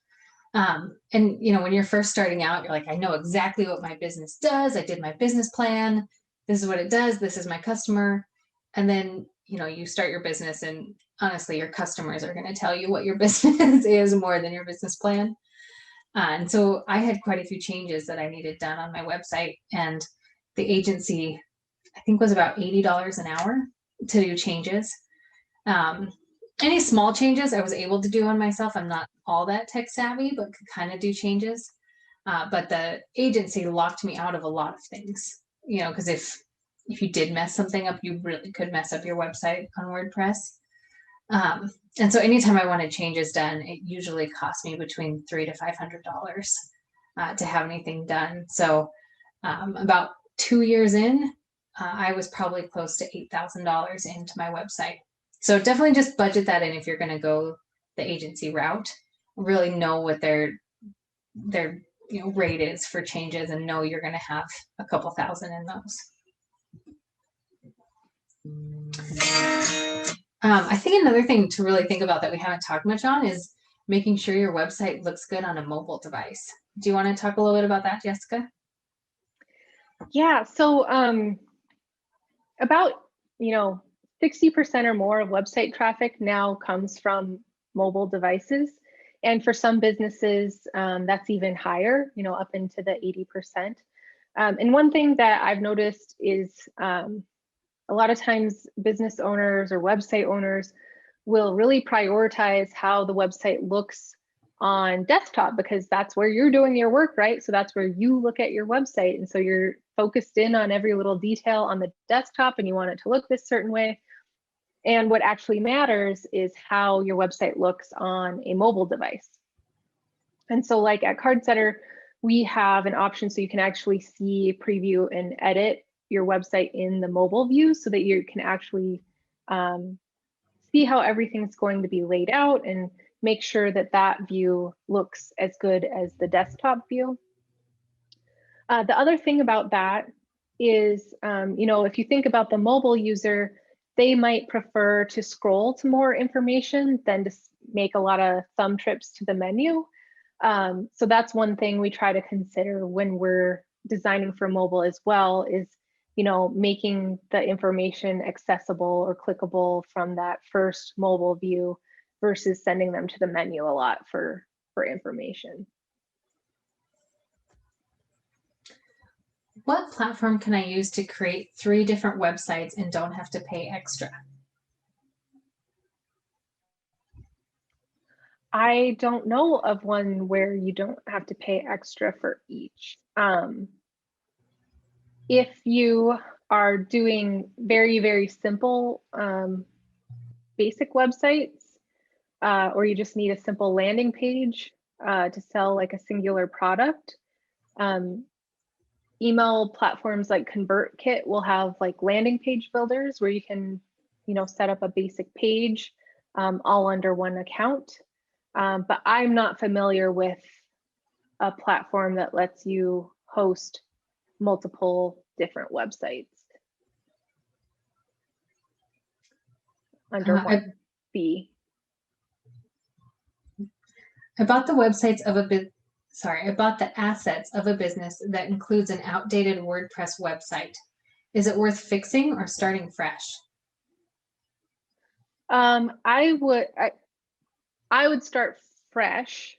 And when you're first starting out, you're like, I know exactly what my business does. I did my business plan. This is what it does. This is my customer. And then, you start your business, and honestly, your customers are going to tell you what your business is more than your business plan. And so I had quite a few changes that I needed done on my website, and the agency, I think, was about $80 an hour to do changes. Any small changes I was able to do on myself. I'm not all that tech savvy, but could kind of do changes. But the agency locked me out of a lot of things, because if you did mess something up, you really could mess up your website on WordPress. And so anytime I wanted changes done, it usually cost me between $300 to $500. to have anything done. So about 2 years in, I was probably close to $8,000 into my website. So definitely just budget that in if you're going to go the agency route. Really know what their rate is for changes, and know you're going to have a couple thousand in those. I think another thing to really think about that we haven't talked much on is making sure your website looks good on a mobile device. Do you want to talk a little bit about that, Jessica? Yeah, so about 60% or more of website traffic now comes from mobile devices. And for some businesses, that's even higher, up into the 80%. And one thing that I've noticed is a lot of times business owners or website owners will really prioritize how the website looks on desktop, because that's where you're doing your work, right? So that's where you look at your website. And so you're focused in on every little detail on the desktop and you want it to look this certain way. And what actually matters is how your website looks on a mobile device. And so like at Cardsetter, we have an option so you can actually see, preview, and edit your website in the mobile view so that you can actually see how everything's going to be laid out and make sure that that view looks as good as the desktop view. The other thing about that is, if you think about the mobile user, they might prefer to scroll to more information than to make a lot of thumb trips to the menu. So that's one thing we try to consider when we're designing for mobile as well, is making the information accessible or clickable from that first mobile view versus sending them to the menu a lot for information. What platform can I use to create 3 different websites and don't have to pay extra? I don't know of one where you don't have to pay extra for each. If you are doing very, very simple basic websites, or you just need a simple landing page to sell like a singular product, email platforms like ConvertKit will have like landing page builders where you can, set up a basic page all under one account. But I'm not familiar with a platform that lets you host multiple different websites under one fee. I bought the websites of I bought the assets of a business that includes an outdated WordPress website. Is it worth fixing or starting fresh? I would start fresh.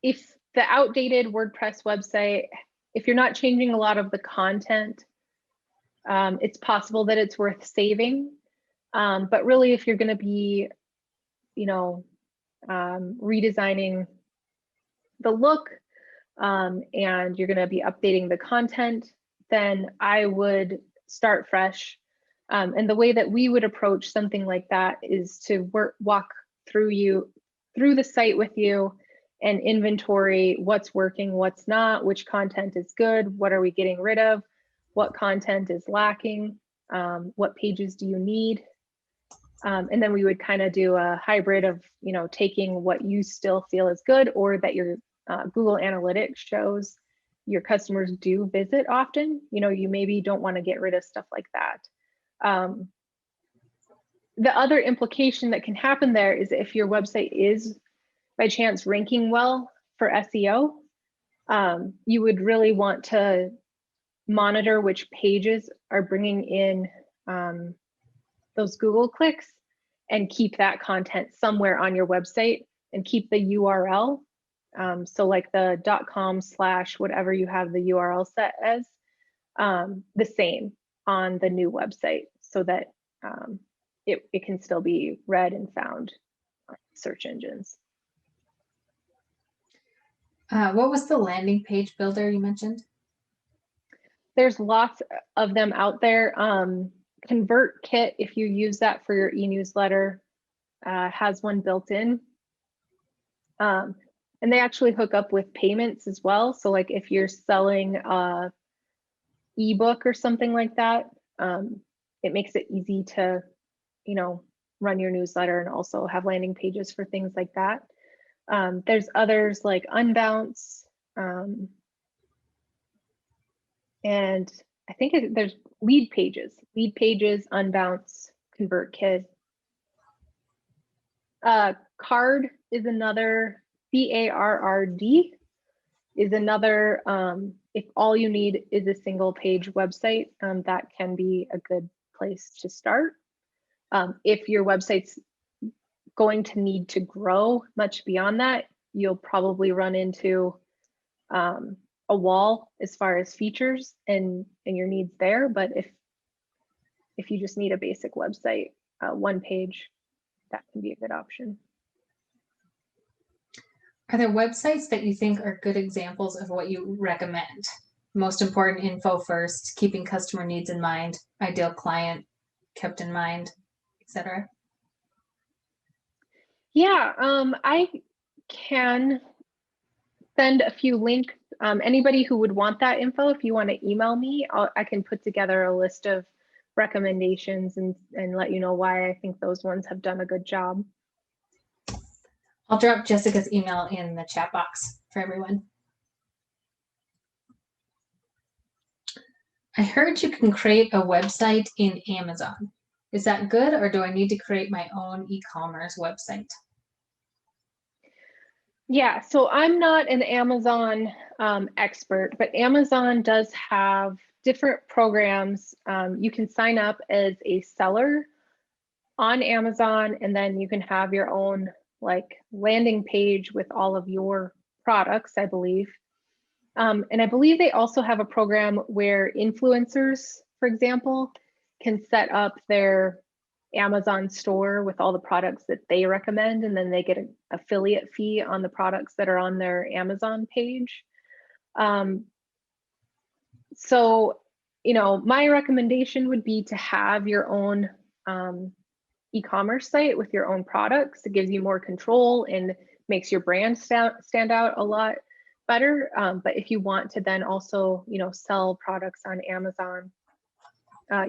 If the outdated WordPress website, if you're not changing a lot of the content, it's possible that it's worth saving. But really, if you're going to be, redesigning the look and you're going to be updating the content, then I would start fresh. And the way that we would approach something like that is to walk through the site with you and inventory what's working, what's not, which content is good, what are we getting rid of, what content is lacking, what pages do you need. And then we would kind of do a hybrid of, taking what you still feel is good, or that your Google Analytics shows your customers do visit often. You maybe don't want to get rid of stuff like that. The other implication that can happen there is if your website is by chance ranking well for SEO, you would really want to monitor which pages are bringing in those Google clicks and keep that content somewhere on your website and keep the URL. So like the .com/ whatever you have the URL set as, the same on the new website, so that it can still be read and found on search engines. What was the landing page builder you mentioned? There's lots of them out there. ConvertKit, if you use that for your e-newsletter, has one built in. And And they actually hook up with payments as well. So like if you're selling a ebook or something like that, it makes it easy to, you know, run your newsletter and also have landing pages for things like that. There's others like Unbounce, and I think there's lead pages, Unbounce, ConvertKit. Card is another, CARRD is another, if all you need is a single page website, that can be a good place to start. If your website's going to need to grow much beyond that, you'll probably run into a wall as far as features and your needs there. But if you just need a basic website, one page, that can be a good option. Are there websites that you think are good examples of what you recommend? Most important info first, keeping customer needs in mind, ideal client kept in mind, etc. Yeah, I can send a few links. Anybody who would want that info, if you want to email me, I can put together a list of recommendations and let you know why I think those ones have done a good job. I'll drop Jessica's email in the chat box for everyone. I heard you can create a website in Amazon. Is that good, or do I need to create my own e-commerce website? Yeah, so I'm not an Amazon expert, but Amazon does have different programs. You can sign up as a seller on Amazon, and then you can have your own like landing page with all of your products, I believe. And I believe they also have a program where influencers, for example, can set up their Amazon store with all the products that they recommend, and then they get an affiliate fee on the products that are on their Amazon page. So, you know, my recommendation would be to have your own e-commerce site with your own products. It gives you more control and makes your brand stand out a lot better. But if you want to then also, you know, sell products on Amazon,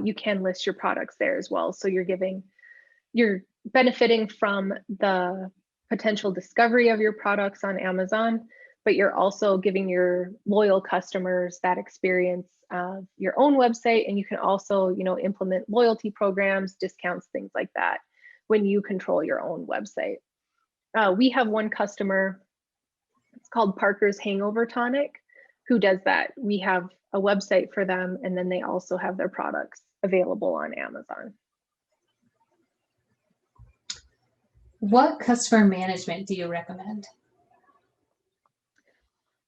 you can list your products there as well. So you're benefiting from the potential discovery of your products on Amazon, but you're also giving your loyal customers that experience of your own website. And you can also, you know, implement loyalty programs, discounts, things like that when you control your own website. We have one customer, it's called Parker's Hangover Tonic, who does that. We have a website for them, and then they also have their products available on Amazon. What customer management do you recommend?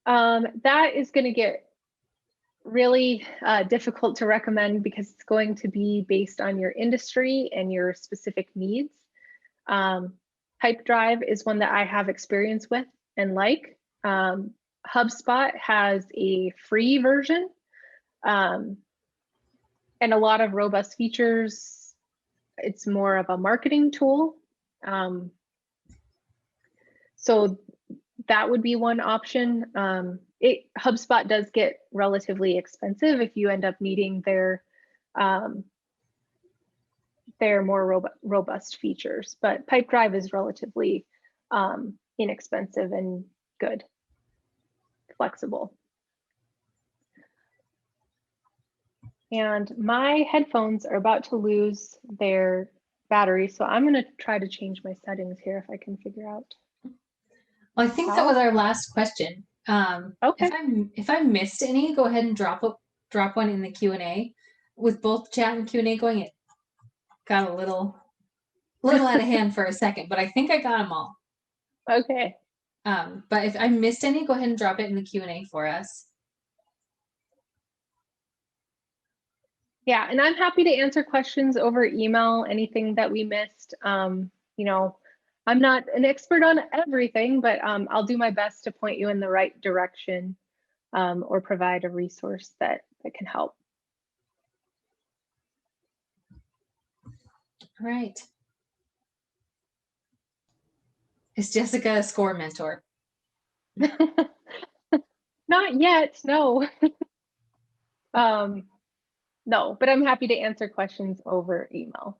That is going to get really difficult to recommend because it's going to be based on your industry and your specific needs. Pipedrive is one that I have experience with and like. HubSpot has a free version and a lot of robust features. It's more of a marketing tool. So that would be one option. HubSpot does get relatively expensive if you end up needing their more robust features, but Pipedrive is relatively inexpensive and good, flexible. And my headphones are about to lose their battery, so I'm going to try to change my settings here if I can figure out. Well, I think that was our last question. Okay. If I missed any, go ahead and drop one in the Q&A. With both chat and Q&A going, it got a little out of hand for a second, but I think I got them all. Okay. But if I missed any, go ahead and drop it in the Q&A for us. Yeah, and I'm happy to answer questions over email, anything that we missed. You know, I'm not an expert on everything, but I'll do my best to point you in the right direction or provide a resource that can help. All right. Is Jessica a score mentor? Not yet, no. No, but I'm happy to answer questions over email.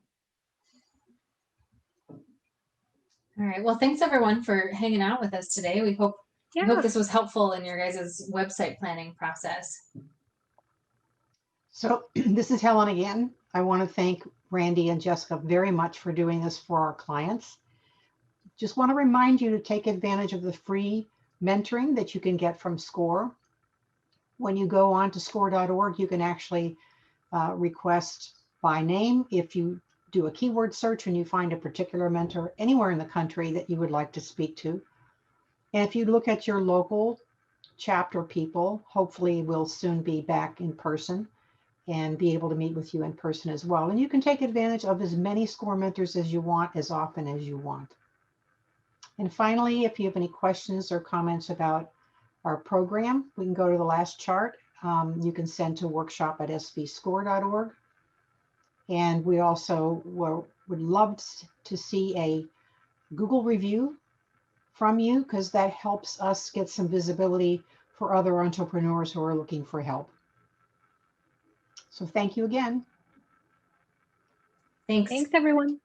All right. Well, thanks everyone for hanging out with us today. We hope this was helpful in your guys' website planning process. So this is Helen again. I want to thank Randy and Jessica very much for doing this for our clients. Just want to remind you to take advantage of the free mentoring that you can get from SCORE. When you go on to score.org, you can actually request by name. If you do a keyword search and you find a particular mentor anywhere in the country that you would like to speak to. And if you look at your local chapter people, hopefully we'll soon be back in person and be able to meet with you in person as well. And you can take advantage of as many SCORE mentors as you want, as often as you want. And finally, if you have any questions or comments about our program, we can go to the last chart. You can send to workshop@svscore.org. And we also would love to see a Google review from you, because that helps us get some visibility for other entrepreneurs who are looking for help. So thank you again. Thanks. Thanks, everyone.